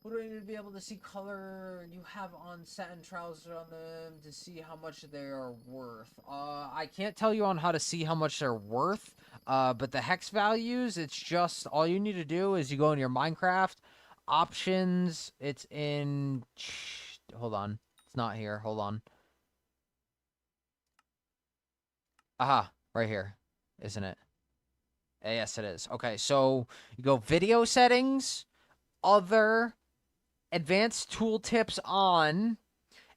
What do I need to be able to see color you have on satin trousers on them to see how much they are worth? I can't tell you on how to see how much they're worth, but the hex values, it's just, all you need to do is you go in your Minecraft options, it's in, hold on, it's not here, hold on. Aha, right here, isn't it? Yes, it is. Okay, so you go video settings, other, advanced tooltips on,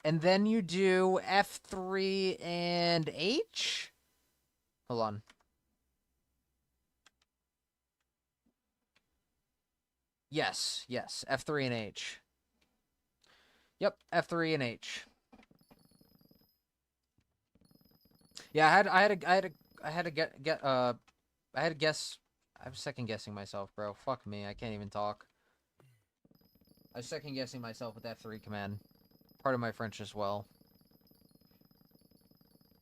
and then you do F3 and H. Hold on. Yes, F3 and H. Yep, F3 and H. Yeah, I had to guess. I'm second guessing myself, bro. Fuck me, I can't even talk. I was second guessing myself with F3 command. Part of my French as well.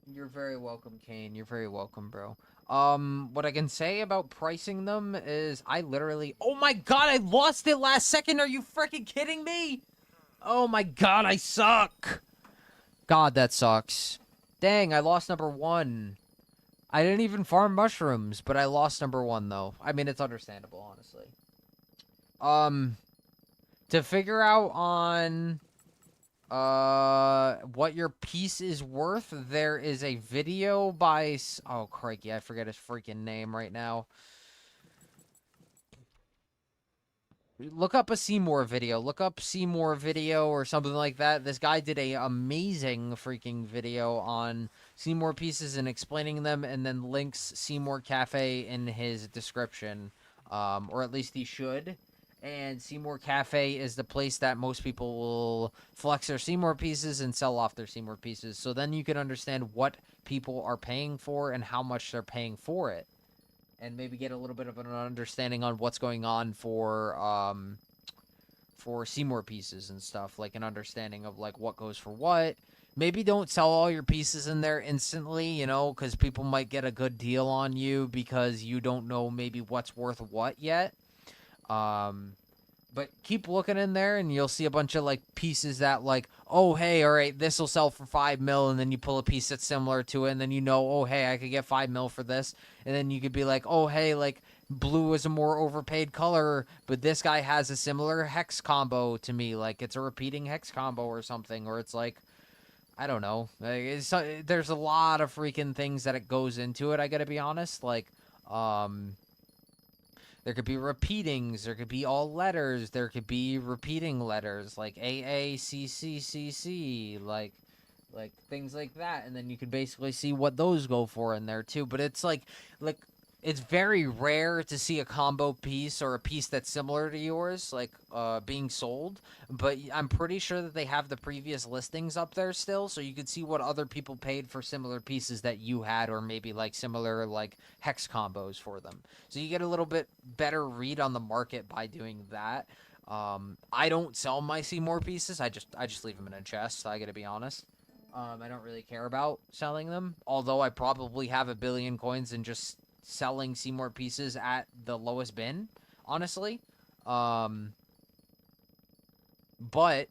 You're very welcome, Kane. You're very welcome, bro. What I can say about pricing them is I literally... Oh my god, I lost it last second! Are you freaking kidding me? Oh my god, I suck! God, that sucks. Dang, I lost number 1. I didn't even farm mushrooms, but I lost number 1, though. I mean, it's understandable, honestly. To figure out on... what your piece is worth, there is a video by... Oh, crikey, I forget his freaking name right now. Look up a Seymour video. Look up Seymour video or something like that. This guy did a amazing freaking video on Seymour pieces and explaining them, and then links Seymour Cafe in his description. Or at least he should. And Seymour Cafe is the place that most people will flex their Seymour pieces and sell off their Seymour pieces. So then you can understand what people are paying for and how much they're paying for it. And maybe get a little bit of an understanding on what's going on for for Seymour pieces and stuff, like an understanding of like what goes for what. Maybe don't sell all your pieces in there instantly, you know, because people might get a good deal on you because you don't know maybe what's worth what yet. Um, but keep looking in there and you'll see a bunch of like pieces that like, oh hey, all right, this will sell for 5 mil, and then you pull a piece that's similar to it, and then you know, oh hey, I could get 5 mil for this, and then you could be like, oh hey, like blue is a more overpaid color, but this guy has a similar hex combo to me, like it's a repeating hex combo or something, or it's like, I don't know, there's a lot of freaking things that it goes into it. I gotta be honest, like, um, there could be repeatings. There could be all letters. There could be repeating letters like A A C C C C, like things like that. And then you could basically see what those go for in there too. But it's like it's very rare to see a combo piece or a piece that's similar to yours being sold, but I'm pretty sure that they have the previous listings up there still, so you could see what other people paid for similar pieces that you had, or maybe like similar like hex combos for them. So you get a little bit better read on the market by doing that. I don't sell my Seymour pieces. I just leave them in a chest. I gotta be honest. I don't really care about selling them. Although I probably have a billion coins and just selling Seymour pieces at the lowest bin, honestly. Um, but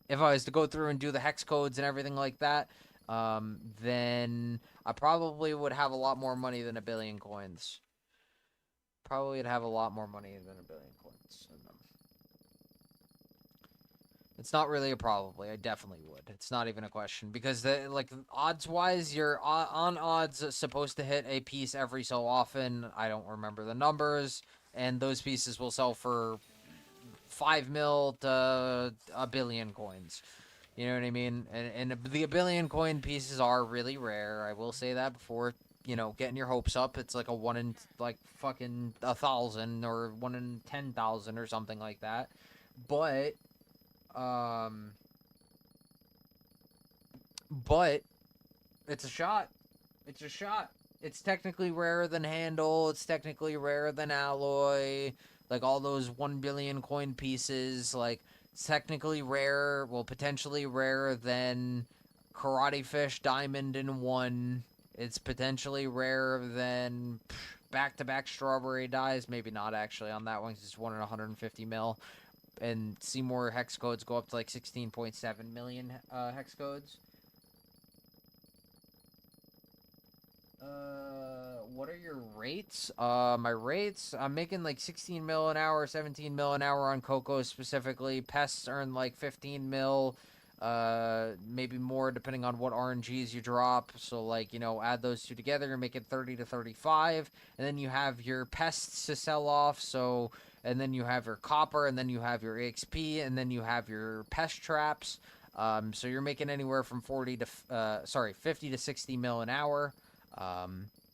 if I was to go through and do the hex codes and everything like that, then I probably would have a lot more money than a billion coins. Probably would have a lot more money than a billion coins in them. It's not really a probably. I definitely would. It's not even a question because like odds wise, you're on odds supposed to hit a piece every so often. I don't remember the numbers, and those pieces will sell for 5 mil to a billion coins. You know what I mean? And the billion coin pieces are really rare. I will say that before, you know, getting your hopes up. It's like a one in like fucking 1,000 or 1 in 10,000 or something like that. But um, but it's a shot. It's a shot. It's technically rarer than Handle. It's technically rarer than Alloy. Like all those 1 billion coin pieces. Like it's technically rare. Well, potentially rarer than Karate Fish Diamond in one. It's potentially rarer than back-to-back Strawberry Dies. Maybe not actually on that one because it's 1 in 150 mil. And Seymour hex codes go up to like 16.7 million hex codes. What are your rates? My rates, I'm making like 16 mil an hour, 17 mil an hour on Coco specifically. Pests earn like 15 mil, maybe more depending on what RNGs you drop. So like, you know, add those two together, you're making 30 to 35. And then you have your pests to sell off. So, and then you have your copper, and then you have your EXP, and then you have your pest traps. So you're making anywhere from 50 to 60 mil an hour.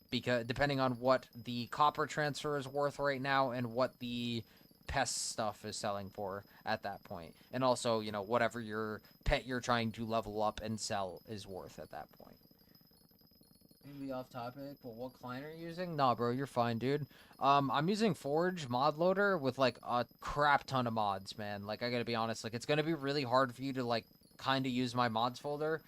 Because depending on what the copper transfer is worth right now and what the pest stuff is selling for at that point, and also, you know, whatever your pet you're trying to level up and sell is worth at that point. Maybe off topic, but what client are you using? Nah, bro, you're fine, dude. I'm using Forge mod loader with like a crap ton of mods, man. Like I gotta be honest, like it's gonna be really hard for you to like kind of use my mods folder,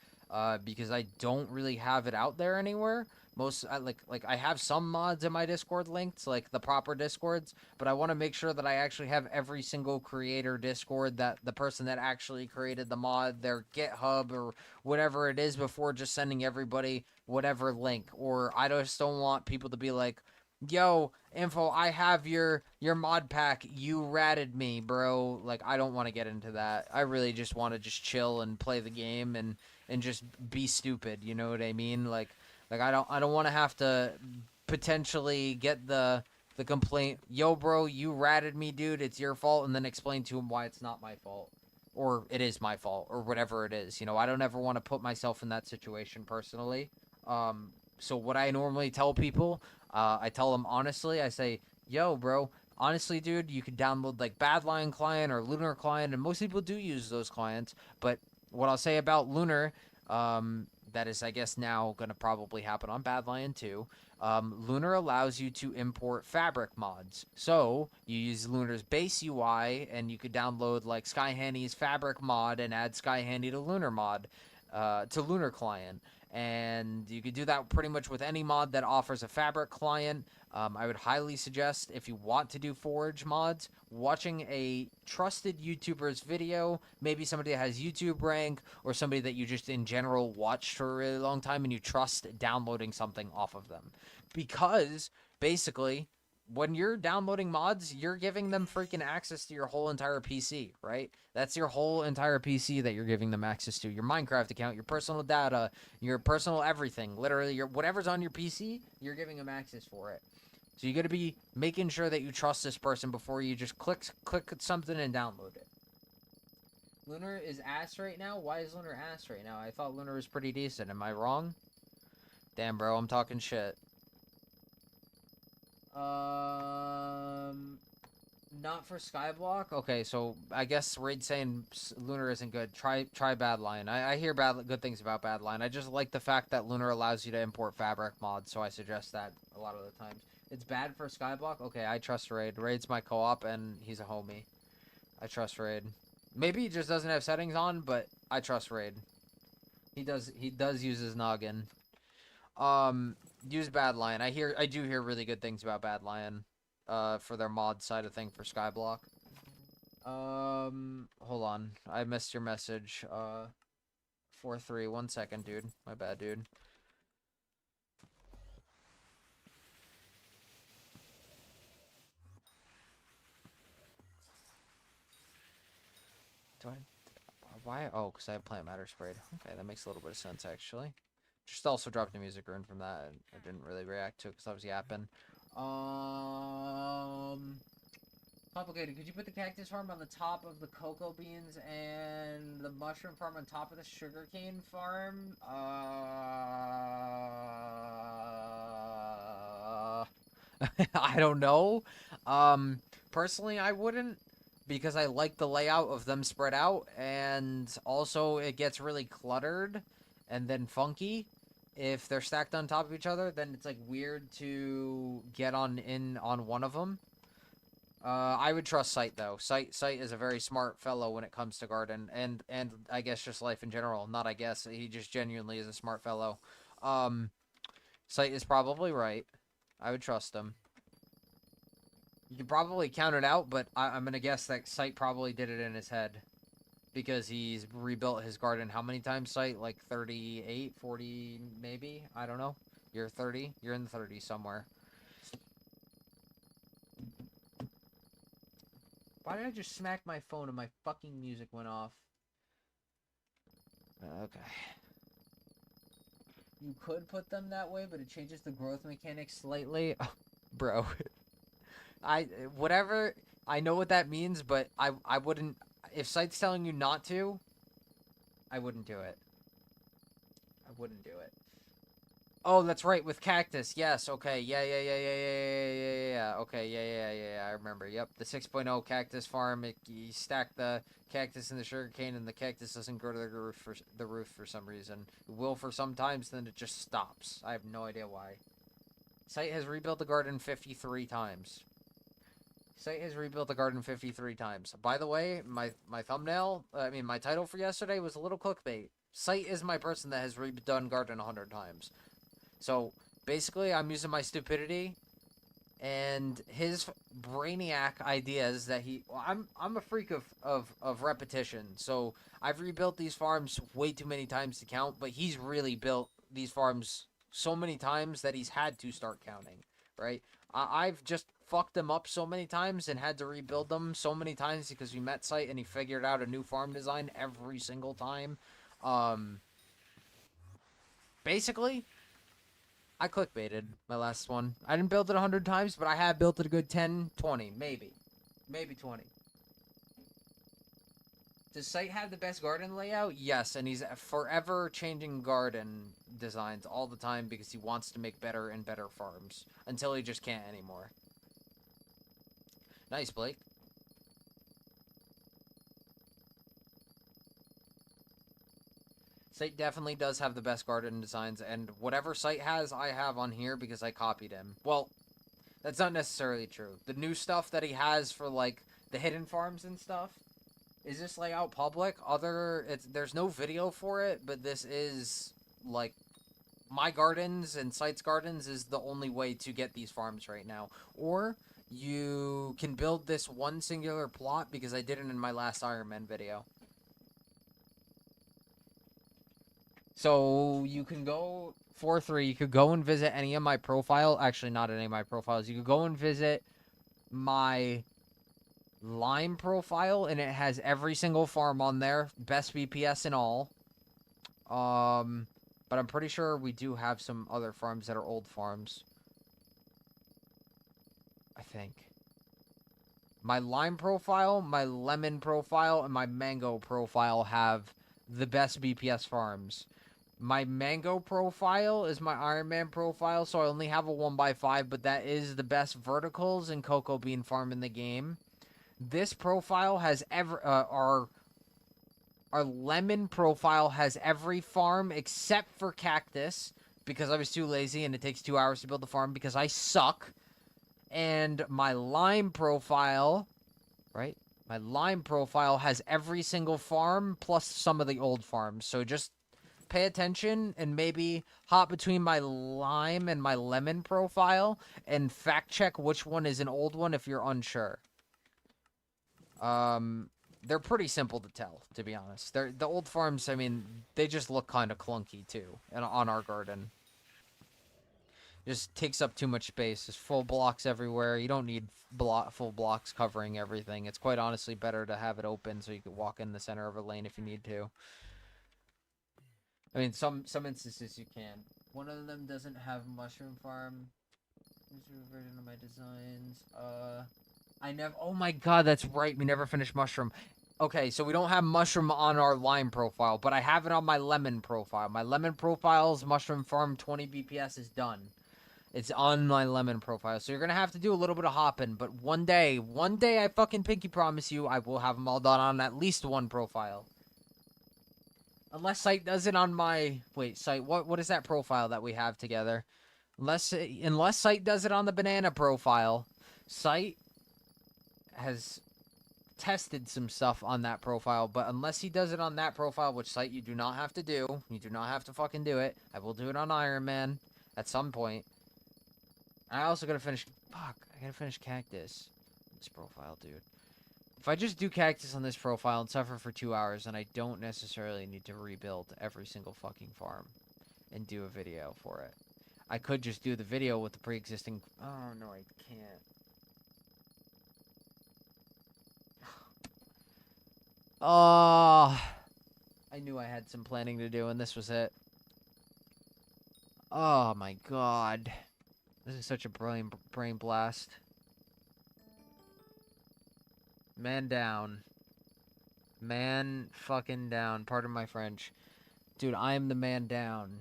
because I don't really have it out there anywhere. Like I have some mods in my Discord linked, like the proper Discords, but I want to make sure that I actually have every single creator Discord, that the person that actually created the mod, their GitHub or whatever it is, before just sending everybody whatever link. Or I just don't want people to be like, yo, info, I have your mod pack, you ratted me, bro. Like I don't want to get into that. I really just want to just chill and play the game and just be stupid, you know what I mean? Like I don't want to have to potentially get the complaint, yo bro, you ratted me, dude, it's your fault, and then explain to him why it's not my fault, or it is my fault, or whatever it is. You know, I don't ever want to put myself in that situation personally. So what I normally tell people, I tell them honestly, I say, yo bro, honestly dude, you could download like Badlion client or Lunar client, and most people do use those clients, but what I'll say about Lunar, that is, I guess, now going to probably happen on Badlion too. Lunar allows you to import fabric mods. So you use Lunar's base UI, and you could download like Skyhandy's fabric mod and add Skyhandy to Lunar mod, to Lunar client. And you could do that pretty much with any mod that offers a fabric client. I would highly suggest, if you want to do Forge mods, watching a trusted YouTuber's video, maybe somebody that has YouTube rank, or somebody that you just in general watched for a really long time and you trust, downloading something off of them. Because, basically, when you're downloading mods, you're giving them freaking access to your whole entire PC, right? That's your whole entire PC that you're giving them access to. Your Minecraft account, your personal data, your personal everything. Literally, your whatever's on your PC, you're giving them access for it. So you got to be making sure that you trust this person before you just click something and download it. Lunar is ass right now? Why is Lunar ass right now? I thought Lunar was pretty decent. Am I wrong? Damn, bro, I'm talking shit. Not for Skyblock? Okay, so I guess Raid's saying Lunar isn't good. Try Badlion. I hear good things about Badlion. I just like the fact that Lunar allows you to import fabric mods, so I suggest that a lot of the times. It's bad for Skyblock? Okay, I trust Raid. Raid's my co-op, and he's a homie. I trust Raid. Maybe he just doesn't have settings on, but I trust Raid. He does use his noggin. Use Badlion. I do hear really good things about Badlion. For their mod side of thing for Skyblock. Hold on. I missed your message. 4-3. 1 second, dude. My bad, dude. Do I... Why? Oh, because I have plant matter sprayed. Okay, that makes a little bit of sense, actually. Just also dropped a music rune from that. I didn't really react to it because I was yapping. Complicated. Could you put the cactus farm on the top of the cocoa beans and the mushroom farm on top of the sugarcane farm? I don't know. Personally, I wouldn't, because I like the layout of them spread out, and also it gets really cluttered and then funky. If they're stacked on top of each other, then it's like weird to get in on one of them. I would trust Sight though. Sight is a very smart fellow when it comes to garden, and I guess just life in general. Not I guess, he just genuinely is a smart fellow. Sight is probably right. I would trust him. You can probably count it out, but I'm gonna guess that Sight probably did it in his head, because he's rebuilt his garden how many times, Sight? Like 38, 40 maybe? I don't know. You're 30? You're in the 30s somewhere. Why did I just smack my phone and my fucking music went off? Okay. You could put them that way, but it changes the growth mechanics slightly. Oh, bro. Whatever, I know what that means, but I wouldn't, if Sight's telling you not to, I wouldn't do it. I wouldn't do it. Oh, that's right, with cactus. Yes, okay. Yeah. Okay, yeah. I remember. Yep, the 6.0 cactus farm. You stack the cactus in the sugarcane, and the cactus doesn't grow to the roof for some reason. It will for some times, then it just stops. I have no idea why. Sight has rebuilt the garden 53 times. Sight has rebuilt the garden 53 times. By the way, my thumbnail, my title for yesterday was a little clickbait. Sight is my person that has redone garden 100 times. So, basically, I'm using my stupidity and his brainiac ideas that I'm a freak of repetition. So, I've rebuilt these farms way too many times to count, but he's really built these farms so many times that he's had to start counting, right? I've just fucked them up so many times and had to rebuild them so many times because we met Sight and he figured out a new farm design every single time. Basically, I clickbaited my last one. I didn't build it 100 times, but I have built it a good 10, 20, maybe. Maybe 20. Does Sight have the best garden layout? Yes, and he's forever changing garden designs all the time because he wants to make better and better farms until he just can't anymore. Nice, Blake. Site definitely does have the best garden designs, and whatever Site has, I have on here because I copied him. Well, that's not necessarily true. The new stuff that he has for, like, the hidden farms and stuff is this layout public. There's no video for it, but this is, like, my gardens and Site's gardens is the only way to get these farms right now. Or you can build this one singular plot because I did it in my last Iron Man video. So you can go 4-3. You could go and visit any of my profile. Actually, not any of my profiles. You could go and visit my Lime profile, and it has every single farm on there. Best BPS and all. But I'm pretty sure we do have some other farms that are old farms. I think. My Lime profile, my Lemon profile, and my Mango profile have the best BPS farms. My Mango profile is my Iron Man profile, so I only have a 1x5, but that is the best verticals and cocoa bean farm in the game. This profile has our Lemon profile has every farm except for Cactus, because I was too lazy and it takes 2 hours to build the farm because I suck. And my Lime profile, right? My Lime profile has every single farm plus some of the old farms. So just pay attention and maybe hop between my Lime and my Lemon profile and fact check which one is an old one if you're unsure. They're pretty simple to tell, to be honest. The old farms, I mean, they just look kind of clunky too, and on our garden. Just takes up too much space. There's full blocks everywhere. You don't need full blocks covering everything. It's quite honestly better to have it open so you can walk in the center of a lane if you need to. I mean, some instances you can. One of them doesn't have mushroom farm. Here's a version of my designs. I never. Oh my god, that's right. We never finished mushroom. Okay, so we don't have mushroom on our Lime profile, but I have it on my Lemon profile. My Lemon profile's mushroom farm 20 BPS is done. It's on my Lemon profile, so you're gonna have to do a little bit of hopping. But one day I fucking pinky promise you, I will have them all done on at least one profile. Unless Site does it on my Site. What is that profile that we have together? Unless Site does it on the banana profile, Site has tested some stuff on that profile, but unless he does it on that profile, which Site you do not have to do, you do not have to fucking do it. I will do it on Iron Man at some point. I also gotta finish. Fuck, I gotta finish Cactus. This profile, dude. If I just do Cactus on this profile and suffer for 2 hours, then I don't necessarily need to rebuild every single fucking farm and do a video for it. I could just do the video with the pre-existing. Oh no, I can't. Oh, I knew I had some planning to do, and this was it. Oh my god. This is such a brain blast. Man down. Man fucking down. Pardon my French. Dude, I am the man down.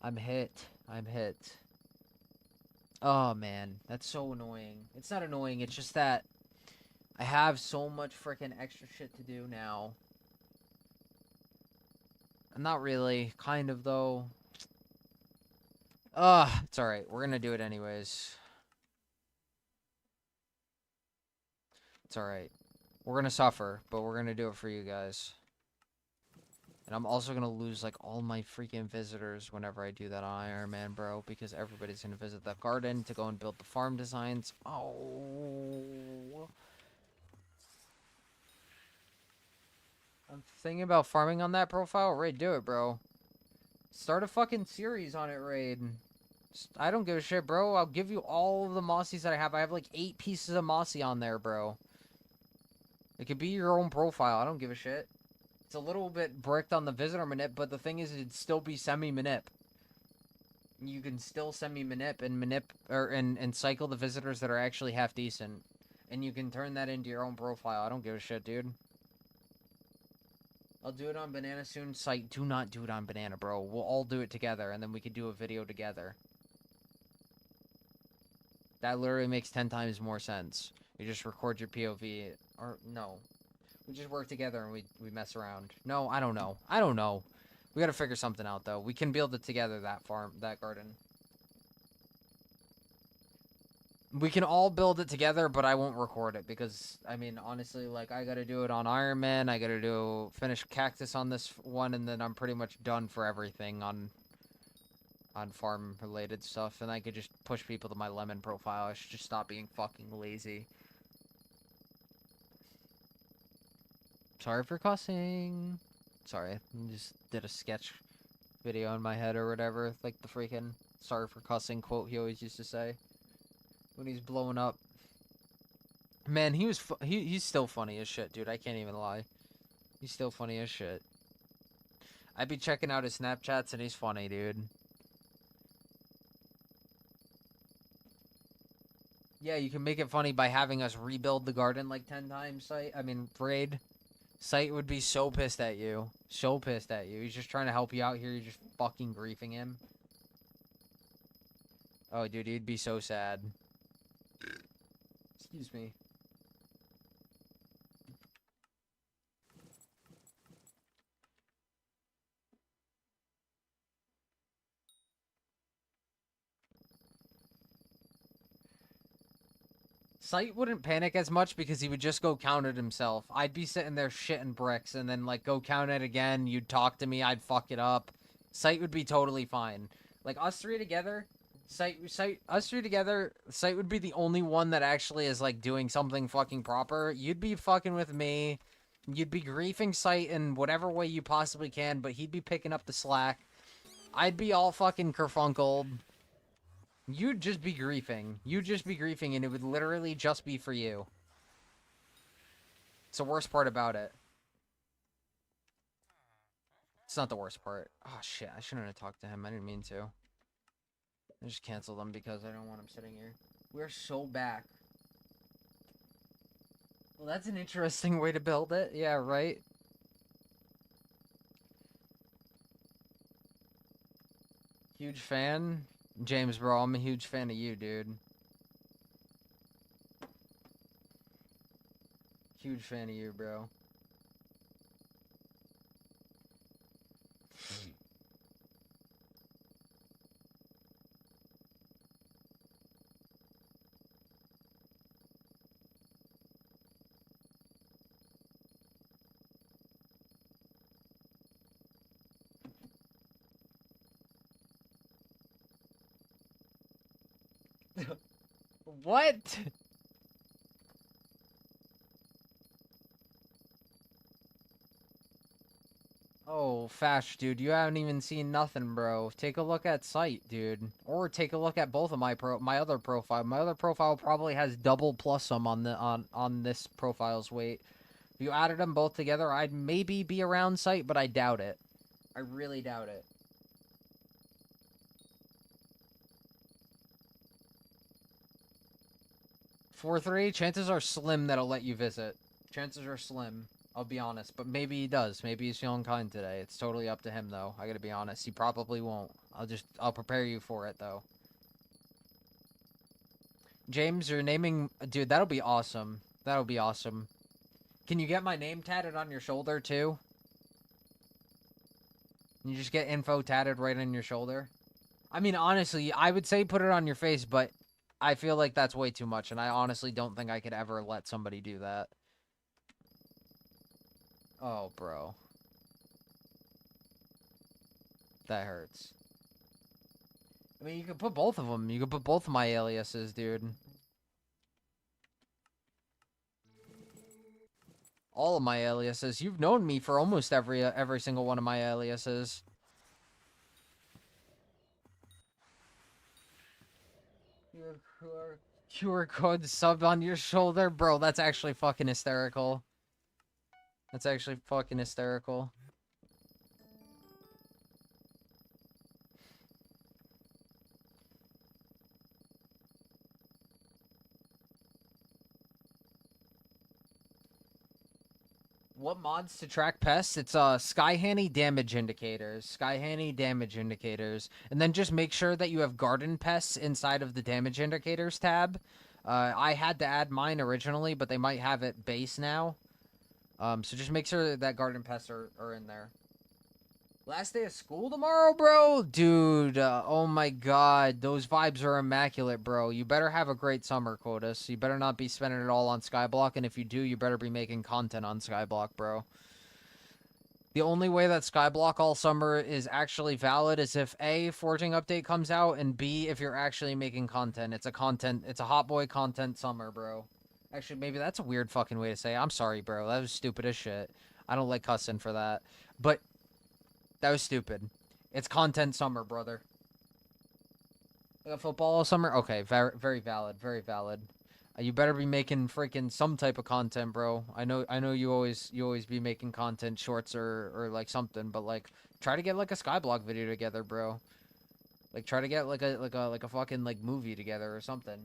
I'm hit. I'm hit. Oh, man. That's so annoying. It's not annoying. It's just that I have so much freaking extra shit to do now. Not really. Kind of, though. It's alright. We're gonna do it anyways. It's alright. We're gonna suffer, but we're gonna do it for you guys. And I'm also gonna lose, like, all my freaking visitors whenever I do that on Iron Man, bro. Because everybody's gonna visit the garden to go and build the farm designs. Oh. I'm thinking about farming on that profile. Raid, do it, bro. Start a fucking series on it, Raid. I don't give a shit, bro. I'll give you all of the Mossies that I have. I have, like, 8 pieces of Mossy on there, bro. It could be your own profile. I don't give a shit. It's a little bit bricked on the visitor manip, but the thing is, it'd still be semi-manip. You can still semi-manip and cycle the visitors that are actually half decent. And you can turn that into your own profile. I don't give a shit, dude. I'll do it on Banana soon. Site, do not do it on Banana, bro. We'll all do it together, and then we can do a video together. That literally makes 10 times more sense. You just record your POV, or no. We just work together and we mess around. No, I don't know. I don't know. We gotta figure something out, though. We can build it together, that farm, that garden. We can all build it together, but I won't record it because, I mean, honestly, like, I gotta do it on Iron Man. I gotta finish Cactus on this one, and then I'm pretty much done for everything on farm-related stuff, and I could just push people to my lemon profile. I should just stop being fucking lazy. Sorry for cussing. Sorry, I just did a sketch video in my head or whatever, like the freaking sorry for cussing quote he always used to say when he's blowing up. Man, he's still funny as shit, dude. I can't even lie. He's still funny as shit. I'd be checking out his Snapchats and he's funny, dude. Yeah, you can make it funny by having us rebuild the garden like 10 times, Raid. Sight would be so pissed at you. So pissed at you. He's just trying to help you out here. You're just fucking griefing him. Oh, dude, he'd be so sad. Excuse me. Sight wouldn't panic as much because he would just go count it himself. I'd be sitting there shitting bricks and then, like, go count it again. You'd talk to me. I'd fuck it up. Sight would be totally fine. Like, us three together, Sight would be the only one that actually is, like, doing something fucking proper. You'd be fucking with me. You'd be griefing Sight in whatever way you possibly can, but he'd be picking up the slack. I'd be all fucking kerfunkled. You'd just be griefing. You'd just be griefing, and it would literally just be for you. It's the worst part about it. It's not the worst part. Oh, shit. I shouldn't have talked to him. I didn't mean to. I just canceled him because I don't want him sitting here. We're so back. Well, that's an interesting way to build it. Yeah, right? Huge fan? James, bro, I'm a huge fan of you, dude. Huge fan of you, bro. What? Oh, Fash, dude, you haven't even seen nothing, bro. Take a look at Sight, dude. Or take a look at both of my other profile. My other profile probably has double plus some on this profile's weight. If you added them both together, I'd maybe be around Sight, but I doubt it. I really doubt it. 4-3, chances are slim that I'll let you visit. Chances are slim. I'll be honest, but maybe he does. Maybe he's feeling kind today. It's totally up to him, though. I gotta be honest. He probably won't. I'll prepare you for it, though. James, you're naming... Dude, that'll be awesome. That'll be awesome. Can you get my name tatted on your shoulder, too? Can you just get info tatted right on your shoulder? I mean, honestly, I would say put it on your face, but I feel like that's way too much, and I honestly don't think I could ever let somebody do that. Oh, bro. That hurts. I mean, you could put both of them. You could put both of my aliases, dude. All of my aliases. You've known me for almost every single one of my aliases. QR code sub on your shoulder? Bro, that's actually fucking hysterical. That's actually fucking hysterical. What mods to track pests? It's Skyhanny damage indicators. Skyhanny damage indicators. And then just make sure that you have garden pests inside of the damage indicators tab. I had to add mine originally, but they might have it base now. So just make sure that garden pests are in there. Last day of school tomorrow, bro? Dude, oh my god. Those vibes are immaculate, bro. You better have a great summer, Quotas. You better not be spending it all on Skyblock, and if you do, you better be making content on Skyblock, bro. The only way that Skyblock all summer is actually valid is if A, Forging update comes out, and B, if you're actually making content. It's a hot boy content summer, bro. Actually, maybe that's a weird fucking way to say it. I'm sorry, bro. That was stupid as shit. I don't like cussing for that. But that was stupid. It's content summer, brother. Like a football all summer? Okay, very, very valid. Very valid. You better be making freaking some type of content, bro. I know you always be making content, shorts or like something, but like try to get like a Skyblock video together, bro. Like try to get like a fucking like movie together or something.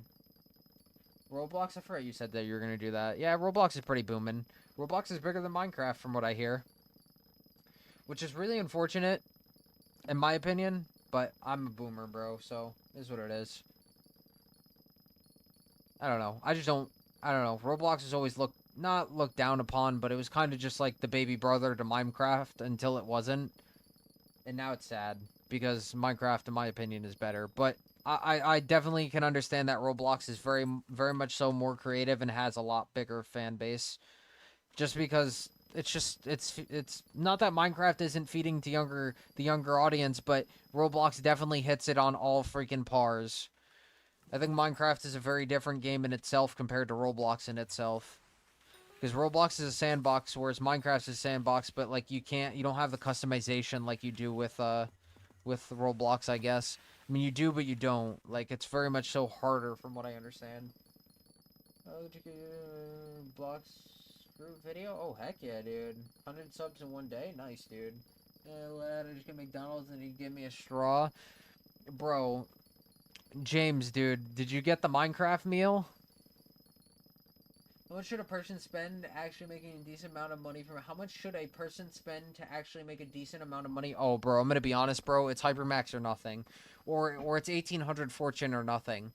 Roblox, I forgot you said that you were gonna do that. Yeah, Roblox is pretty booming. Roblox is bigger than Minecraft from what I hear, which is really unfortunate in my opinion. But I'm a boomer, bro, so it is what it is. I don't know. I don't know. Roblox has always not looked down upon, but it was kind of just like the baby brother to Minecraft until it wasn't. And now it's sad because Minecraft, in my opinion, is better. But I definitely can understand that Roblox is very, very much so more creative and has a lot bigger fan base. Just because it's not that Minecraft isn't feeding to the younger audience, but Roblox definitely hits it on all freaking pars. I think Minecraft is a very different game in itself compared to Roblox in itself. Because Roblox is a sandbox, whereas Minecraft is a sandbox, but like you don't have the customization like you do with Roblox, I guess. I mean, you do, but you don't. Like, it's very much so harder, from what I understand. Oh, blocks group video? Oh, heck yeah, dude. 100 subs in one day? Nice, dude. Yeah, lad, I just get McDonald's and he give me a straw. Bro, James, dude, did you get the Minecraft meal? How much should a person spend actually making a decent amount of money from? How much should a person spend to actually make a decent amount of money? Oh, bro, I'm gonna be honest, bro. It's Hypermax or nothing, or it's 1800 fortune or nothing,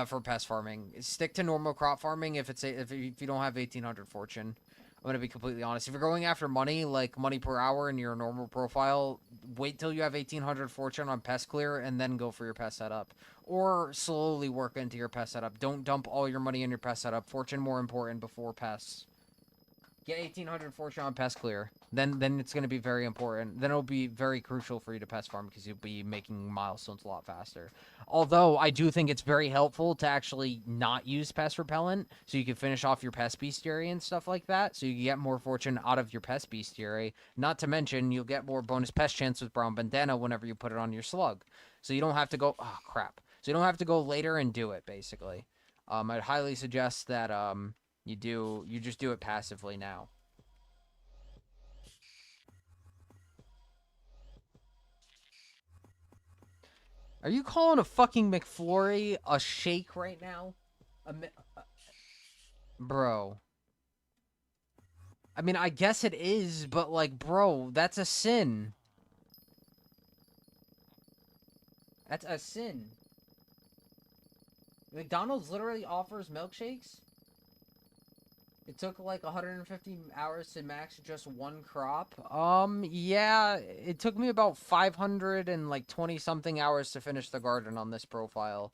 for pest farming. Stick to normal crop farming if you don't have 1800 fortune. I'm gonna be completely honest. If you're going after money, like money per hour in your normal profile, wait till you have 1800 fortune on pest clear and then go for your pest setup. Or slowly work into your pest setup. Don't dump all your money in your pest setup. Fortune more important before pests. Get 1800 fortune on pest clear. Then it's going to be very important. Then it'll be very crucial for you to pest farm because you'll be making milestones a lot faster. Although I do think it's very helpful to actually not use pest repellent so you can finish off your pest bestiary and stuff like that. So you can get more fortune out of your pest bestiary. Not to mention you'll get more bonus pest chance with brown bandana whenever you put it on your slug. So you don't have to go, oh crap. So you don't have to go later and do it basically. I'd highly suggest that you just do it passively now. Are you calling a fucking McFlurry a shake right now? A mi- bro. I mean, I guess it is, but like, bro, that's a sin. That's a sin. McDonald's literally offers milkshakes? It took like 150 hours to max just one crop. Yeah, it took me about 500 and like 20 something hours to finish the garden on this profile.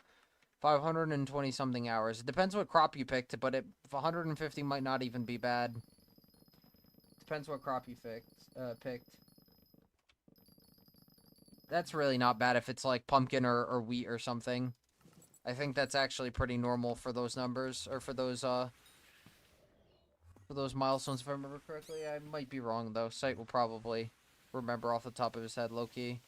520 something hours. It depends what crop you picked, but 150 might not even be bad. Depends what crop you picked. That's really not bad if it's like pumpkin or wheat or something. I think that's actually pretty normal for those numbers, or for those milestones, if I remember correctly. I might be wrong, though. Sight will probably remember off the top of his head, low-key.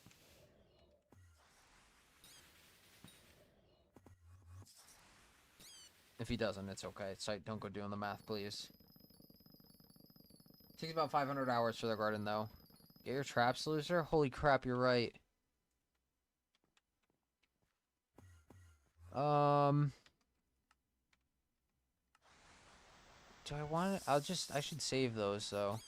If he doesn't, it's okay. Sight, don't go doing the math, please. Takes about 500 hours for the garden, though. Get your traps, loser? Holy crap, you're right. Um... Do I want it? I should save those, though.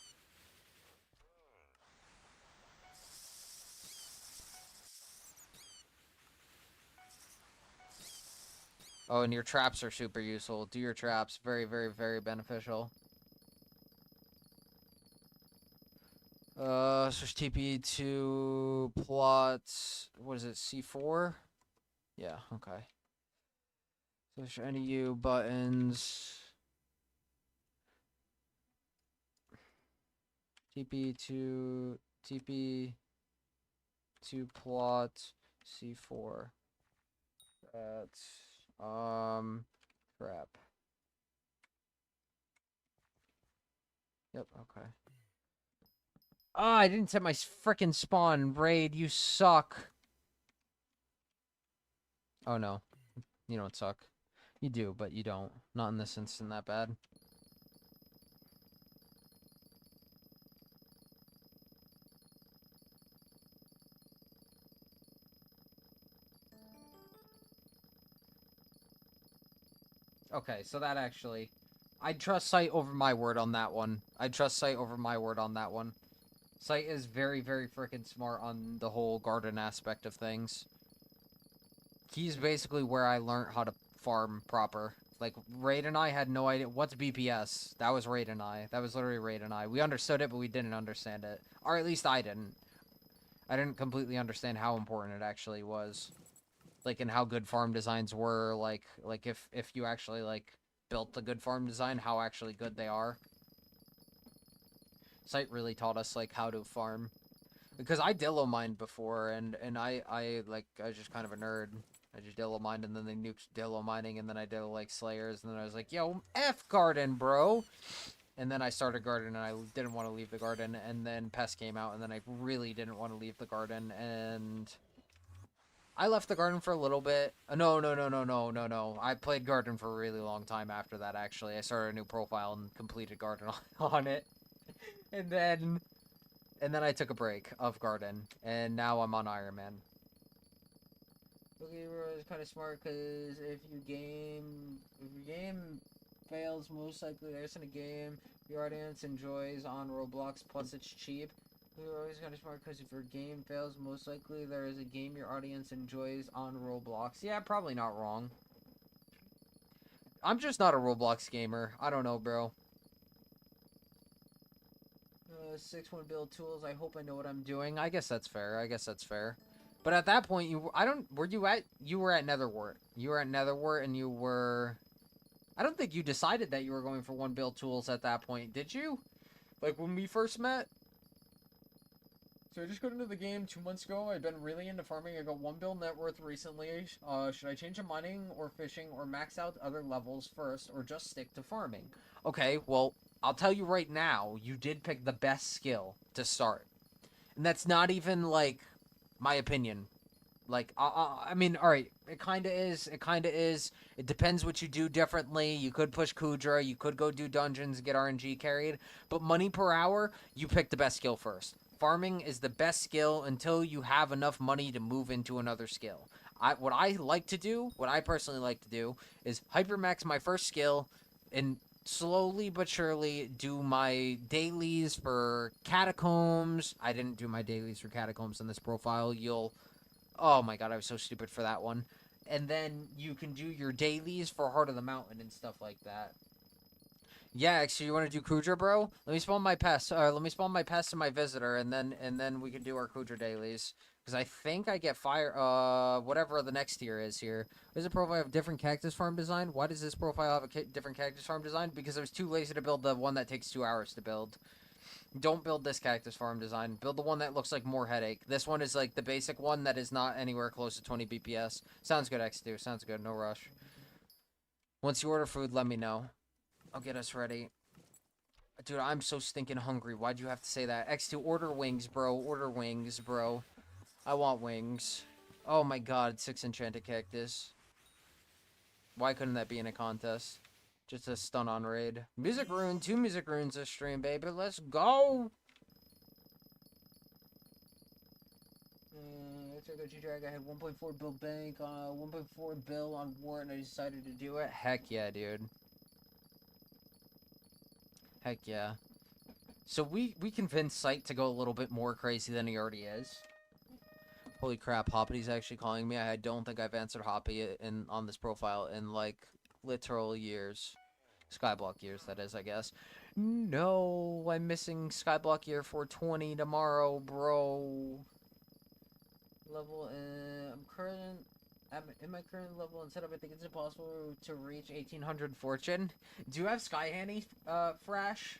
Oh, and your traps are super useful. Do your traps. Very, very, very beneficial. Switch TP to plot. What is it? C4. Yeah. Okay. Switch any U buttons. TP to plot C4. That's crap. Yep, okay. Ah, I didn't set my frickin' spawn. Raid, you suck. Oh no. You don't suck. You do, but you don't. Not in this instant that bad. Okay, so that actually... I'd trust Sight over my word on that one. I'd trust Sight over my word on that one. Sight is very, very freaking smart on the whole garden aspect of things. He's basically where I learned how to farm proper. Like, Raid and I had no idea. What's BPS? That was Raid and I. That was literally Raid and I. We understood it, but we didn't understand it. Or at least I didn't. I didn't completely understand how important it actually was. Like, and how good farm designs were. Like if you actually, like, built a good farm design, how actually good they are. Site really taught us, like, how to farm. Because I Dillo mined before, and I was just kind of a nerd. I just Dillo mined, and then they nuked Dillo mining, and then I did, like, Slayers, and then I was like, yo, F garden, bro! And then I started garden, and I didn't want to leave the garden, and then Pest came out, and then I really didn't want to leave the garden, and... I left the garden for a little bit. No. I played garden for a really long time after that, actually. I started a new profile and completed garden on it. And then I took a break of garden, and now I'm on Iron Man. Okay, it's kind of smart because if your game fails, most likely there's in a game your audience enjoys on Roblox. Plus, it's cheap. You're always kind of smart because if your game fails, most likely there is a game your audience enjoys on Roblox. Yeah, probably not wrong. I'm just not a Roblox gamer. I don't know, bro. 6-1 build tools. I hope I know what I'm doing. I guess that's fair. But at that point, you were at Netherwart. You were at Netherwart, and you were... I don't think you decided that you were going for 1 build tools at that point, did you? Like, when we first met? So I just got into the game 2 months ago. I've been really into farming. I got 1 build net worth recently. Should I change to mining or fishing or max out other levels first or just stick to farming? Okay, well, I'll tell you right now, you did pick the best skill to start. And that's not even, like, my opinion. Like, I mean, alright, it kinda is. It depends what you do differently. You could push Kudra, you could go do dungeons, get RNG carried. But money per hour, you pick the best skill first. Farming is the best skill until you have enough money to move into another skill. What I personally like to do, is hypermax my first skill and slowly but surely do my dailies for catacombs. I didn't do my dailies for catacombs in this profile. Oh my god, I was so stupid for that one. And then you can do your dailies for Heart of the Mountain and stuff like that. Yeah, so you want to do Kudra, bro? Let me spawn my pest. Let me spawn my pest and my visitor, and then we can do our Kudra dailies. Because I think I get fire. Whatever the next tier is here. Does a profile have different cactus farm design? Why does this profile have a different cactus farm design? Because I was too lazy to build the one that takes 2 hours to build. Don't build this cactus farm design. Build the one that looks like more headache. This one is like the basic one that is not anywhere close to 20 BPS. Sounds good, X2. Sounds good. No rush. Once you order food, let me know. I'll get us ready. Dude, I'm so stinking hungry. Why'd you have to say that? X2, order wings, bro. Order wings, bro. I want wings. Oh my god, 6 enchanted cactus. Why couldn't that be in a contest? Just a stun on raid. Music rune, 2 music runes this stream, baby. Let's go! I had 1.4 bill bank, 1.4 bill on war, and I decided to do it. Heck yeah, dude. Heck yeah. So we convinced Sight to go a little bit more crazy than he already is. Holy crap, Hoppy's actually calling me. I don't think I've answered Hoppy on this profile in, like, literal years. Skyblock years, that is, I guess. No, I'm missing Skyblock year 420 tomorrow, bro. Level, I'm current. I'm in my current level and setup. I think it's impossible to reach 1800 fortune. Do you have Sky Hanny, Frash?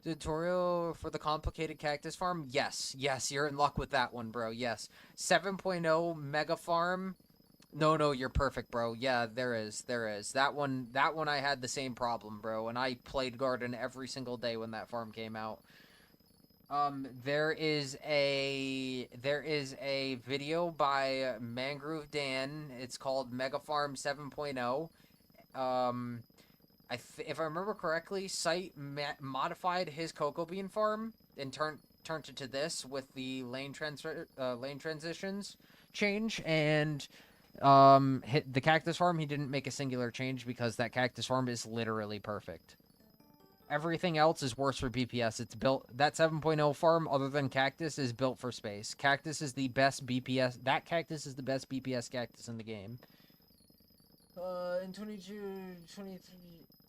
Tutorial for the complicated cactus farm? Yes, you're in luck with that one, bro. Yes. 7.0 mega farm. No, you're perfect, bro. Yeah, there is. That one I had the same problem, bro, and I played Garden every single day when that farm came out. There is a video by Mangrove Dan. It's called Mega Farm 7.0. Um, if I remember correctly, Site modified his cocoa bean farm and turned it to this with the lane transitions change, and the cactus farm, he didn't make a singular change because that cactus farm is literally perfect. Everything else is worse for BPS. It's built, that 7.0 farm, other than cactus, is built for space. Cactus is the best BPS. That cactus is the best BPS cactus in the game. In 23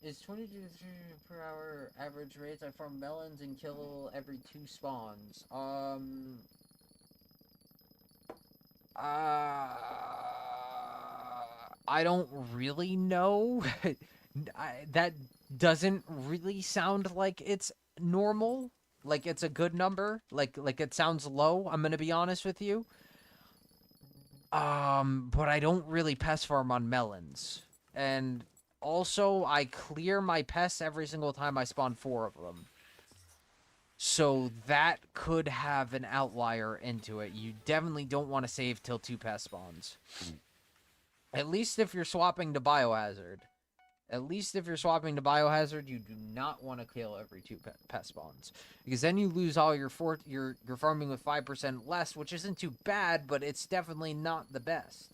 is 22 per hour average rates. I farm melons and kill every 2 spawns. I don't really know. That doesn't really sound like it's normal. Like it's a good number. Like it sounds low. I'm gonna be honest with you. But I don't really pest farm on melons, and also I clear my pests every single time I spawn 4 of them. So that could have an outlier into it. You definitely don't want to save till 2 pest spawns. At least if you're swapping to Biohazard. At least if you're swapping to Biohazard, you do not want to kill every 2 pest spawns. Because then you lose all your you're farming with 5% less, which isn't too bad, but it's definitely not the best.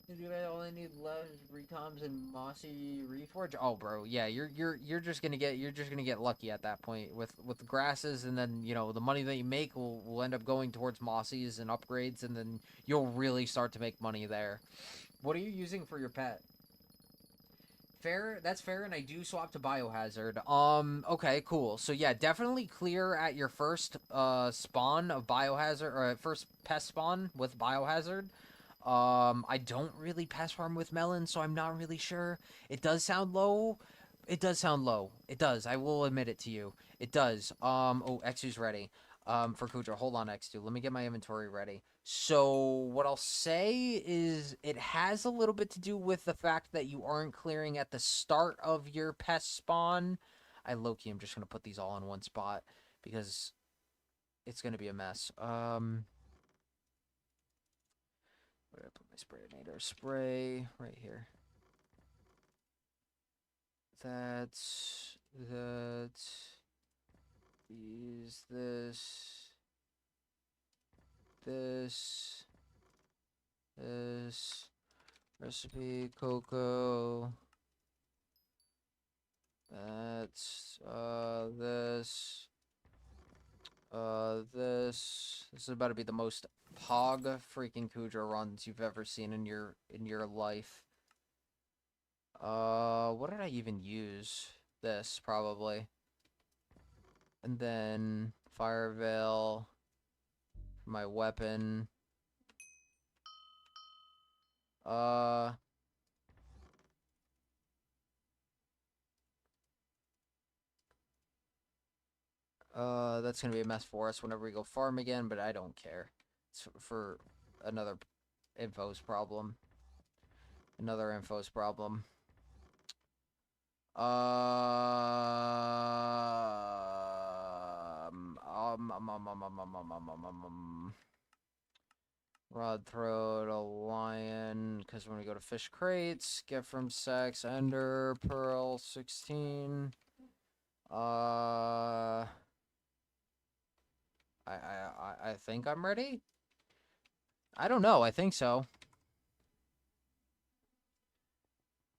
Do I only need less recoms and mossy reforge? Oh, bro, yeah, you're just gonna get lucky at that point with the grasses, and then the money that you make will end up going towards mossies and upgrades, and then you'll really start to make money there. What are you using for your pet? Fair, that's fair, and I do swap to Biohazard. Okay, cool. So yeah, definitely clear at your first spawn of Biohazard, or first pest spawn with Biohazard. I don't really pest farm with melons, so I'm not really sure. It does sound low. It does sound low. It does. I will admit it to you. It does. Oh, X2's ready. For Kuja. Hold on, X2. Let me get my inventory ready. So, what I'll say is it has a little bit to do with the fact that you aren't clearing at the start of your pest spawn. I low-key am just going to put these all in one spot because it's going to be a mess. Where did I put my sprayinator? Spray right here. That's this recipe cocoa. That's this. This is about to be the most hog freaking Kudra runs you've ever seen in your life. What did I even use? This probably. And then fire veil for my weapon. That's gonna be a mess for us whenever we go farm again, but I don't care. It's for another infos problem. Another infos problem. Rod throat, a lion, because when we go to fish crates, get from sex, ender, pearl, 16. I think I'm ready. I don't know. I think so.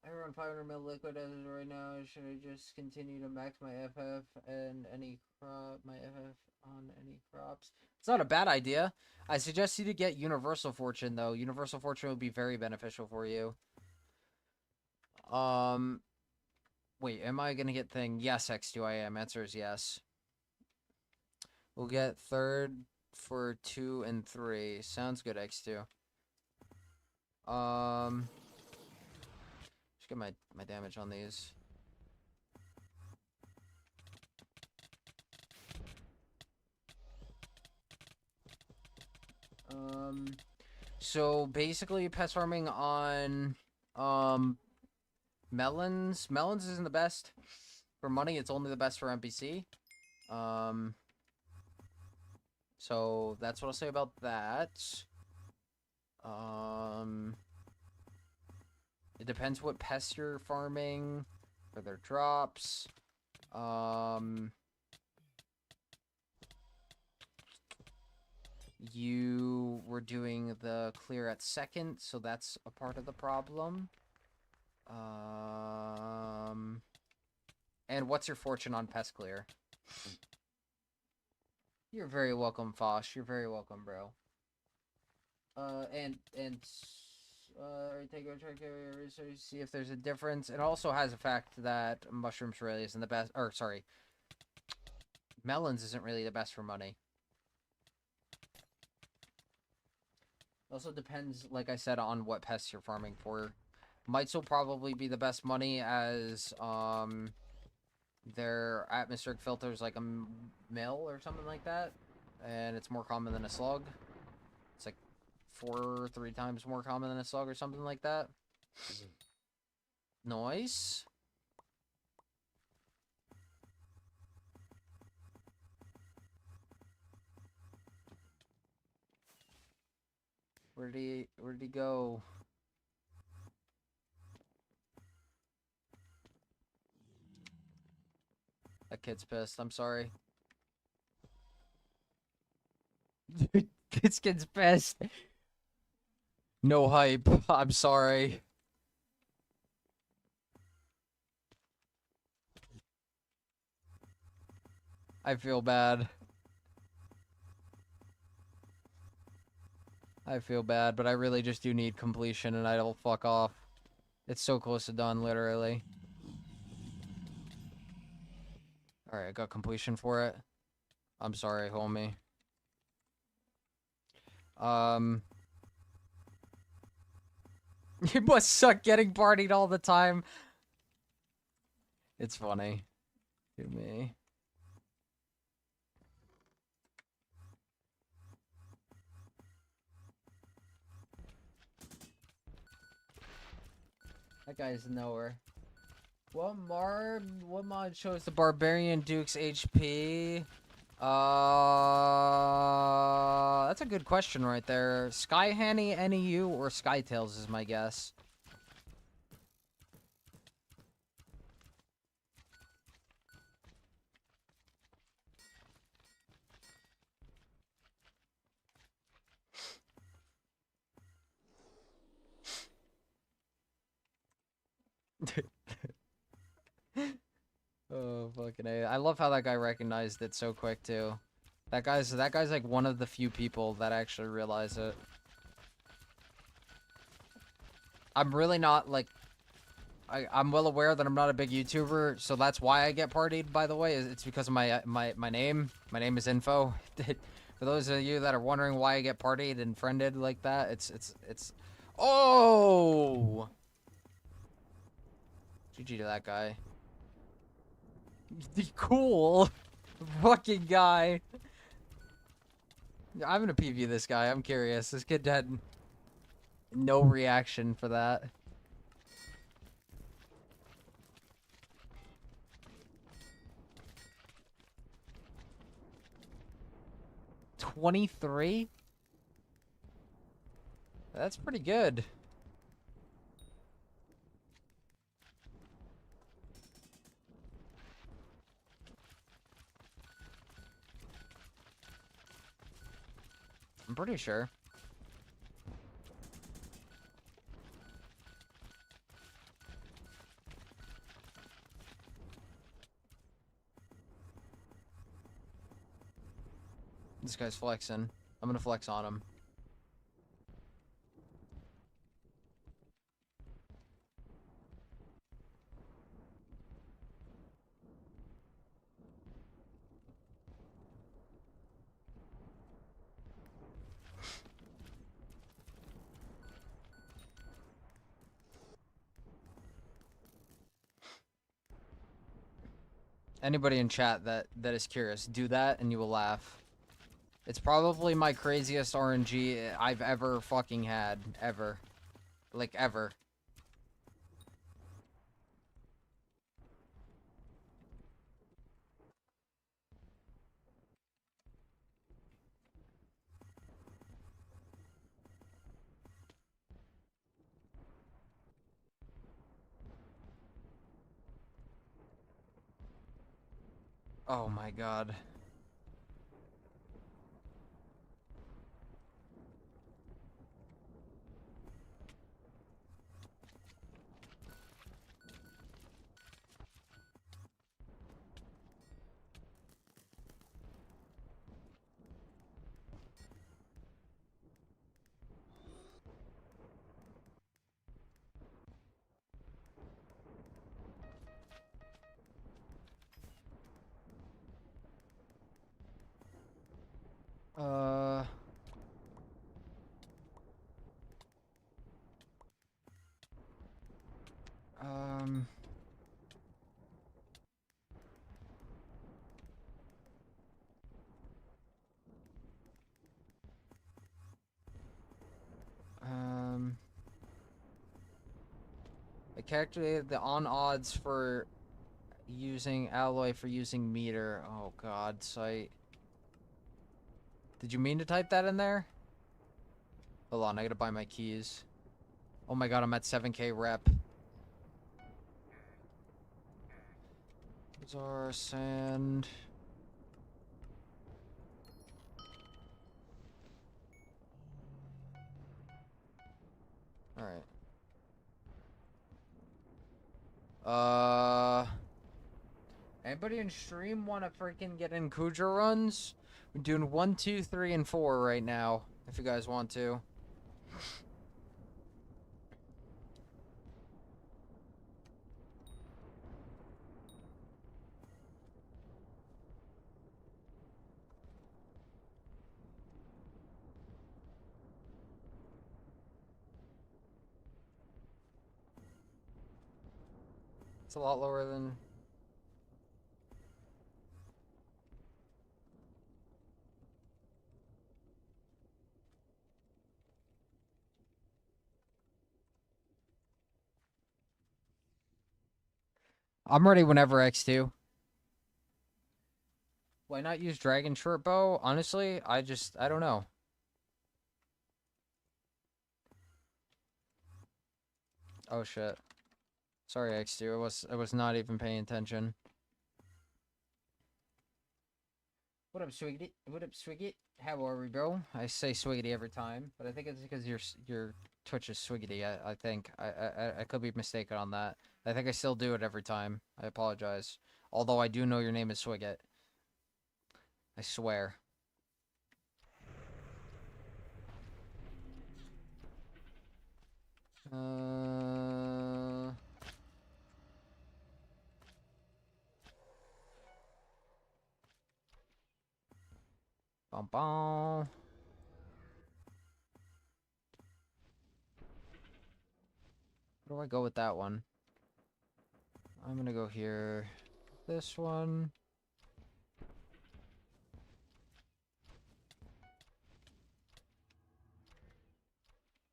I run 500 ml liquid as is right now. Should I just continue to max my FF and any crop, my FF on any crops? It's not a bad idea. I suggest you to get Universal Fortune though. Universal Fortune would be very beneficial for you. Wait, am I gonna get thing? Yes, X2 I am. Answer is yes. We'll get third for 2 and 3. Sounds good, X2. Just get my damage on these. So basically pest farming on melons. Melons isn't the best for money, it's only the best for NPC. So that's what I'll say about that. It depends what pests you're farming for their drops. You were doing the clear at second, so that's a part of the problem. And what's your fortune on pest clear? You're very welcome, Fosh. You're very welcome, bro. Take a check research, see if there's a difference. It also has a fact that mushrooms really isn't the best, or sorry, melons isn't really the best for money. Also depends, like I said, on what pests you're farming for. Mites will probably be the best money as, their atmospheric filter is like a mil or something like that. And it's more common than a slug. It's like 3 times more common than a slug or something like that. Nice. Where'd he go? That kid's pissed. I'm sorry. This kid's pissed. No hype. I'm sorry. I feel bad. I feel bad, but I really just do need completion and I'll fuck off. It's so close to done, literally. Alright, I got completion for it. I'm sorry, homie. You must suck getting partied all the time. It's funny. To me. That guy's nowhere. What mod shows the Barbarian Duke's HP? That's a good question right there. Skyhanny, NEU, or Skytails is my guess. Oh, fucking A. I love how that guy recognized it so quick, too. That guy's like one of the few people that actually realize it. I'm really not, like... I'm well aware that I'm not a big YouTuber, so that's why I get partied, by the way. It's because of my name. My name is Info. For those of you that are wondering why I get partied and friended like that, it's... Oh! GG to that guy. The cool fucking guy. I'm gonna PV this guy. I'm curious. This kid had no reaction for that. $23? That's pretty good. I'm pretty sure. This guy's flexing. I'm gonna flex on him. Anybody in chat that is curious, do that and you will laugh. It's probably my craziest RNG I've ever fucking had. Ever. Like, ever. Oh my god. Uh... Um... I calculated the on odds for using alloy for using meter. Oh god, site. Did you mean to type that in there? Hold on, I gotta buy my keys. Oh my god, I'm at 7k rep. Bazaar, sand. Alright. Anybody in stream want to freaking get in Kuja runs? We're doing 1, 2, 3, and 4 right now, if you guys want to. It's a lot lower than... I'm ready whenever, X2. Why not use Dragon Short Bow? Honestly, I don't know. Oh shit. Sorry, X2. I was not even paying attention. What up, Swiggity? What up, Swiggy? How are we, bro? I say Swiggity every time, but I think it's because your Twitch is Swiggity. I think I could be mistaken on that. I think I still do it every time. I apologize. Although I do know your name is Swigget. I swear. Bum bum. Where do I go with that one? I'm gonna go here. This one.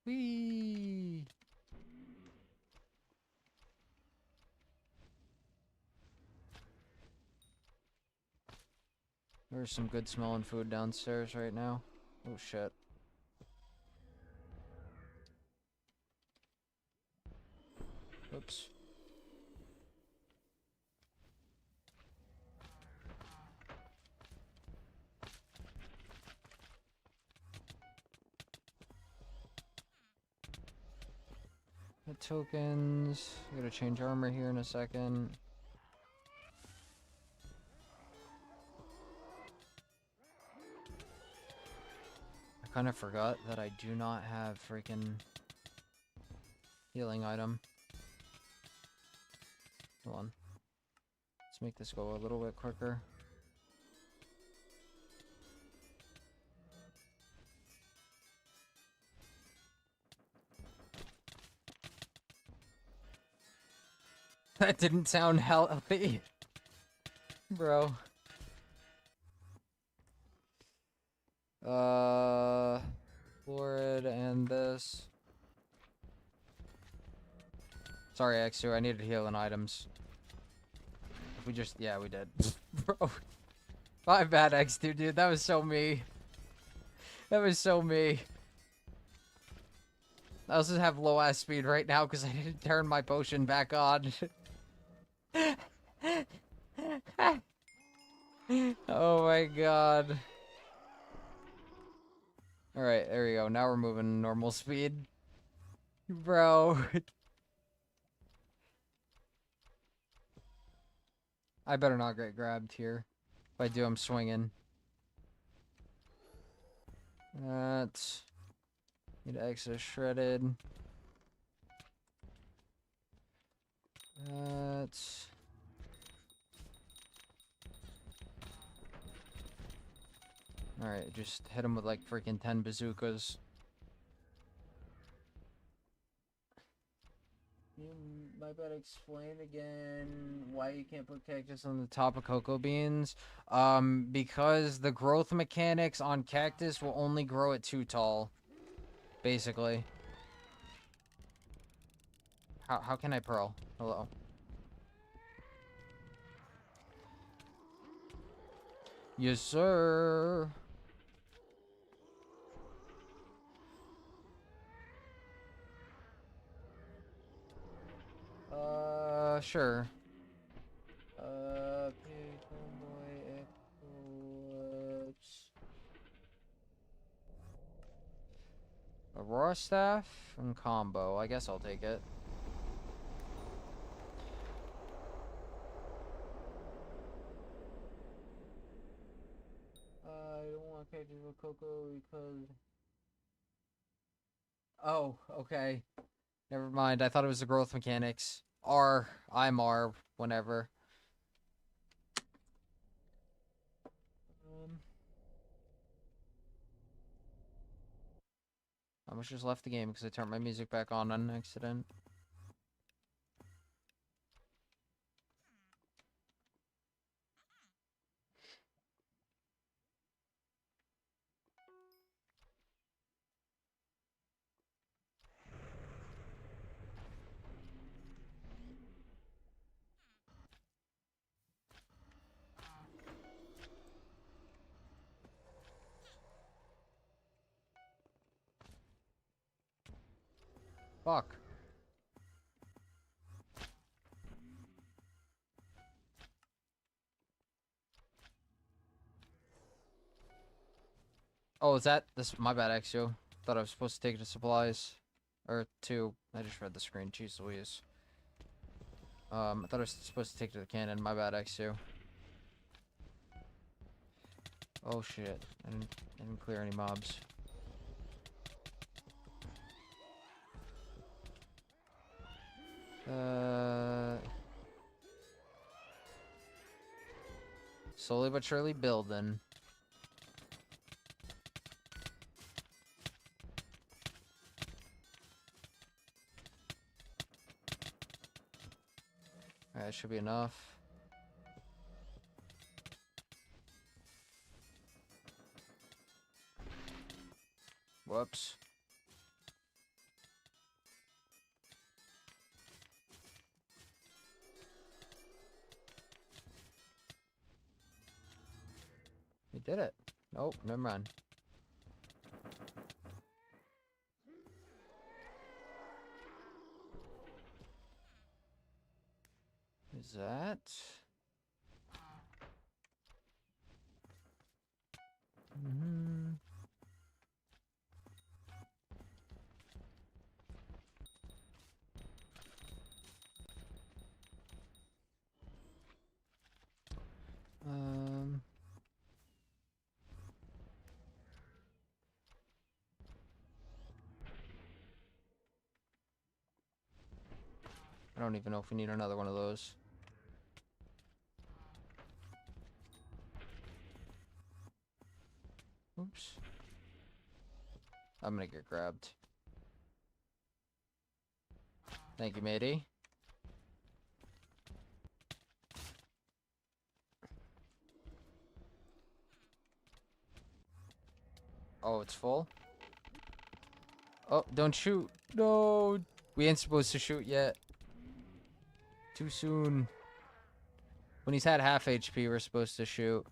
Whee! There's some good smelling food downstairs right now. Oh shit. Oops. The tokens. I gotta change armor here in a second. I kind of forgot that I do not have freaking healing item. Hold on. Let's make this go a little bit quicker. That didn't sound healthy. Bro. Florid and this. Sorry, X2, I needed healing items. We just, yeah, we did. Bro. My bad, X2, dude. That was so me. That was so me. I also have low ass speed right now because I didn't turn my potion back on. Oh my god. Alright, there we go. Now we're moving normal speed. Bro. I better not get grabbed here. If I do, I'm swinging. That's... Need access shredded. That's... Alright, just hit him with like freaking 10 bazookas. You might better explain again why you can't put cactus on the top of cocoa beans. Because the growth mechanics on cactus will only grow it too tall. Basically. How can I pearl? Hello. Yes, sir. Sure. Pig, homeboy, eclipse. Aurora staff and combo. I guess I'll take it. I don't want cactus with cocoa because... Oh, okay. Never mind. I thought it was the growth mechanics. I'm R, whenever. I almost just left the game because I turned my music back on accident. Fuck. Oh, is that this? My bad, Exio. Thought I was supposed to take the supplies, or two. I just read the screen. Jeez Louise. I thought I was supposed to take to the cannon. My bad, Exio. Oh shit! I didn't clear any mobs. Slowly but surely building. Alright, that should be enough. Whoops. We did it. Nope, never mind. Is that? Mm-hmm. I don't even know if we need another one of those. Oops. I'm gonna get grabbed. Thank you, matey. Oh, it's full? Oh, don't shoot. No. We ain't supposed to shoot yet. Too soon. When he's had half HP, we're supposed to shoot.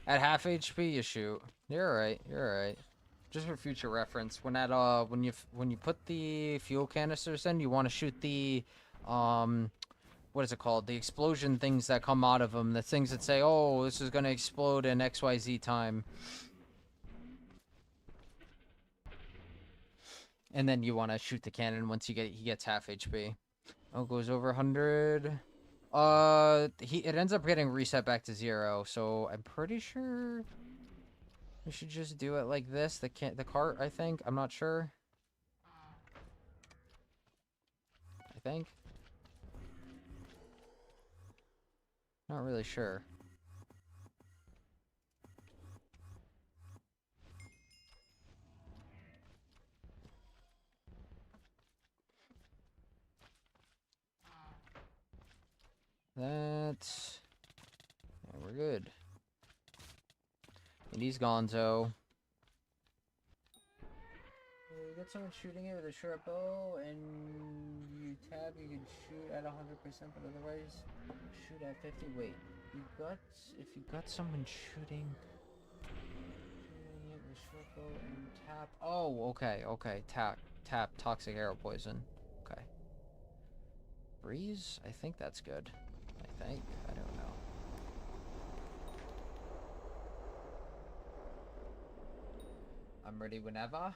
At half HP, you shoot. You're alright. You're alright. Just for future reference, when you put the fuel canisters in, you want to shoot the what is it called? The explosion things that come out of them. The things that say, "Oh, this is gonna explode in XYZ time." And then you want to shoot the cannon once he gets half HP. Oh, goes over 100. It ends up getting reset back to 0. So I'm pretty sure we should just do it like this. The cart, I think. I'm not sure. I think. Not really sure. That's... Yeah, we're good. And he's gonzo. You get someone shooting it with a short bow, and you tab, you can shoot at 100%, but otherwise, shoot at 50. Wait, if you got someone shooting it with short bow and tap. Oh, okay. Tap, toxic arrow poison. Okay. Breeze? I think that's good. I don't know. I'm ready whenever.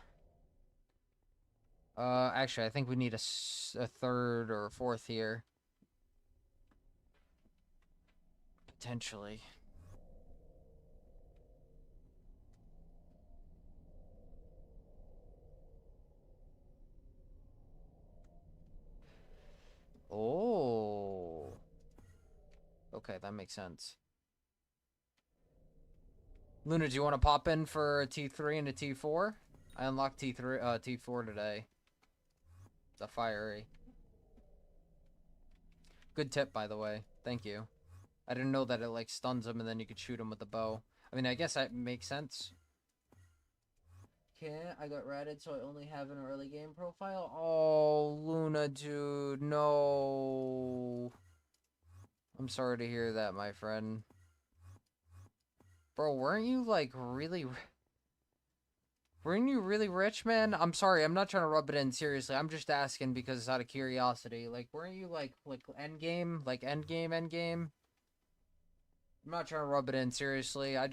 Actually, I think we need a third or a fourth here. Potentially. Oh. Okay, that makes sense. Luna, do you want to pop in for a T3 and a T4? I unlocked T4 today. It's a fiery. Good tip, by the way. Thank you. I didn't know that it, like, stuns him and then you could shoot him with the bow. I mean, I guess that makes sense. Can't. I got ratted, so I only have an early game profile. Oh, Luna, dude. No. I'm sorry to hear that, my friend. Bro, weren't you, like, really... Weren't you really rich, man? I'm sorry, I'm not trying to rub it in, seriously. I'm just asking because it's out of curiosity. Like, weren't you, like endgame? Like, endgame? I'm not trying to rub it in, seriously. I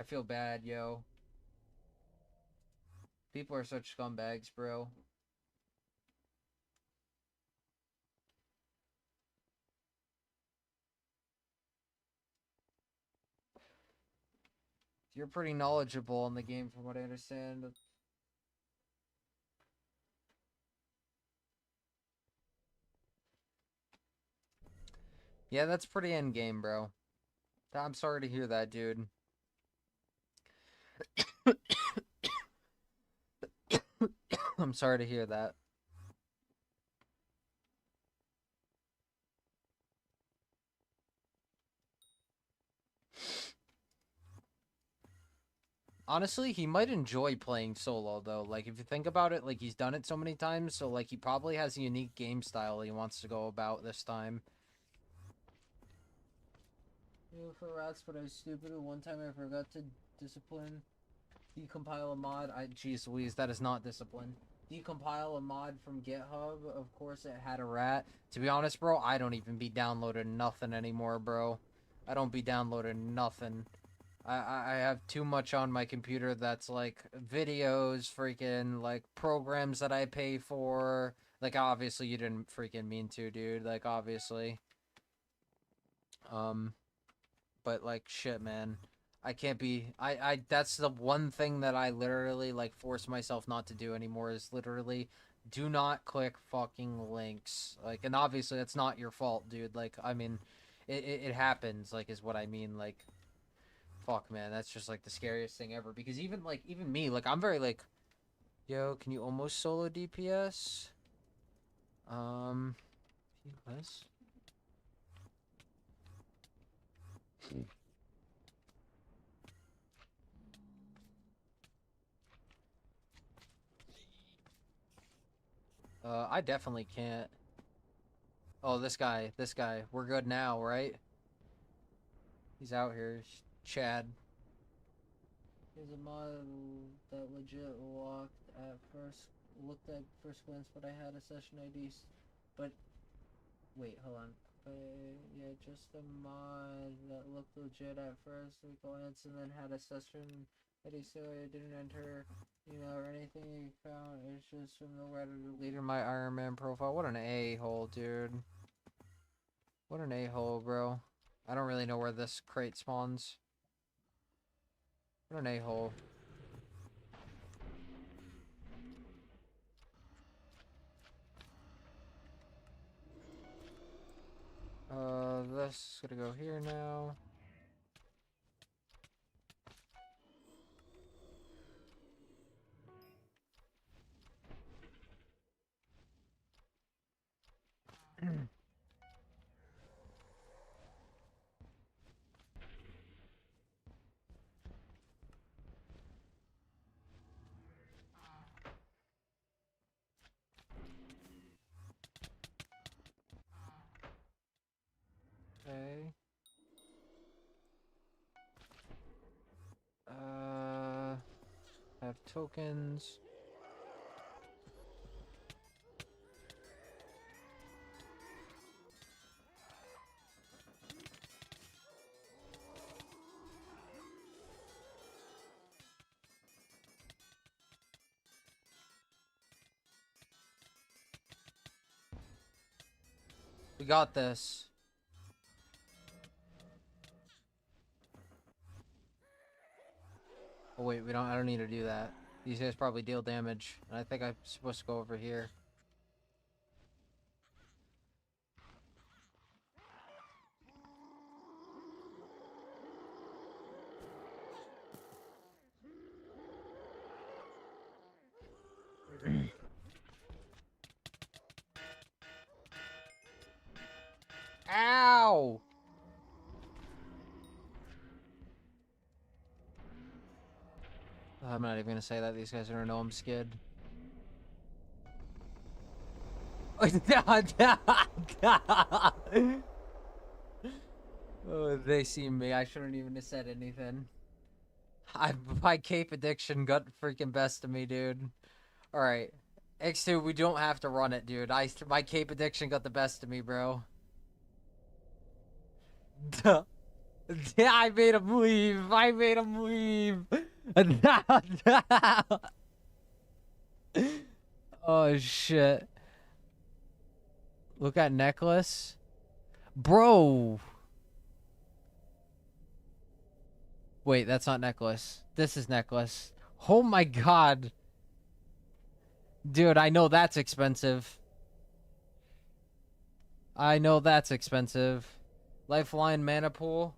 feel bad, yo. People are such scumbags, bro. You're pretty knowledgeable in the game, from what I understand. Yeah, that's pretty endgame, bro. I'm sorry to hear that, dude. I'm sorry to hear that. Honestly, he might enjoy playing solo, though. Like, if you think about it, like, he's done it so many times, so, like, he probably has a unique game style he wants to go about this time. For rats, but I was stupid. One time I forgot to decompile a mod. Jeez Louise, that is not discipline. Decompile a mod from GitHub. Of course, it had a rat. To be honest, bro, I don't even be downloading nothing anymore, bro. I don't be downloading nothing. I have too much on my computer that's like videos, freaking like programs that I pay for. Like obviously you didn't freaking mean to, dude. Like obviously. But like shit, man. I can't be that's the one thing that I literally like force myself not to do anymore is literally do not click fucking links. Like and obviously that's not your fault, dude. Like I mean it happens, like is what I mean, like fuck, man, that's just like the scariest thing ever. Because even me, like I'm very like, yo, can you almost solo DPS? Yes. I definitely can't. Oh, this guy. We're good now, right? He's out here. Chad. Here's a mod that legit looked at first glance, but I had a session ID. But wait, hold on. But yeah, just a mod that looked legit at first glance, and then had a session ID, so I didn't enter or anything you found. It's just from the Reddit deleted my Iron Man profile. What an a-hole, dude. What an a-hole, bro. I don't really know where this crate spawns. What an a-hole. This is gonna go here now. Okay. Have tokens. We got this. Oh wait, I don't need to do that. These guys probably deal damage. And I think I'm supposed to go over here. Ow! I'm not even gonna say that. These guys are gonna know I'm skid. Oh, they see me. I shouldn't even have said anything. My cape addiction got freaking best of me, dude. Alright. X2, we don't have to run it, dude. My cape addiction got the best of me, bro. Yeah, I made him leave. I made him leave. Oh, shit. Look at necklace. Bro. Wait, that's not necklace. This is necklace. Oh my god. Dude, I know that's expensive. I know that's expensive. Lifeline mana pool.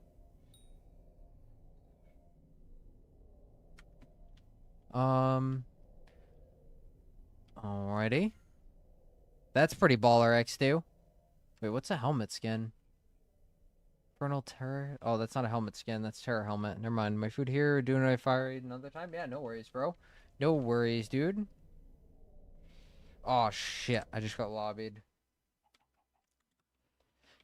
Alrighty. That's pretty baller, X2. Wait, what's a helmet skin? Infernal Terror? Oh, that's not a helmet skin. That's Terror helmet. Never mind. My food here. Doing a fire another time? Yeah, no worries, bro. No worries, dude. Oh, shit. I just got lobbied.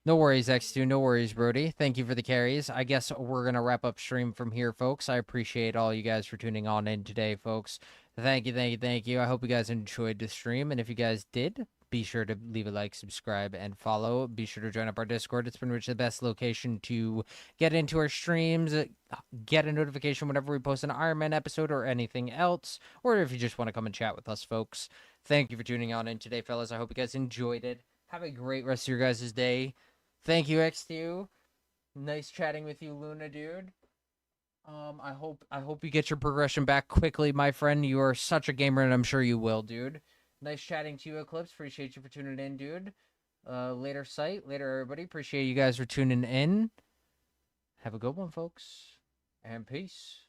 No worries, X2. No worries, Brody. Thank you for the carries. I guess we're going to wrap up stream from here, folks. I appreciate all you guys for tuning on in today, folks. Thank you, thank you, thank you. I hope you guys enjoyed the stream. And if you guys did, be sure to leave a like, subscribe, and follow. Be sure to join up our Discord. It's been the best location to get into our streams, get a notification whenever we post an Iron Man episode or anything else, or if you just want to come and chat with us, folks. Thank you for tuning on in today, fellas. I hope you guys enjoyed it. Have a great rest of your guys' day. Thank you, X2. Nice chatting with you, Luna, dude. I hope you get your progression back quickly, my friend. You are such a gamer, and I'm sure you will, dude. Nice chatting to you, Eclipse. Appreciate you for tuning in, dude. Later, sight. Later, everybody. Appreciate you guys for tuning in. Have a good one, folks. And peace.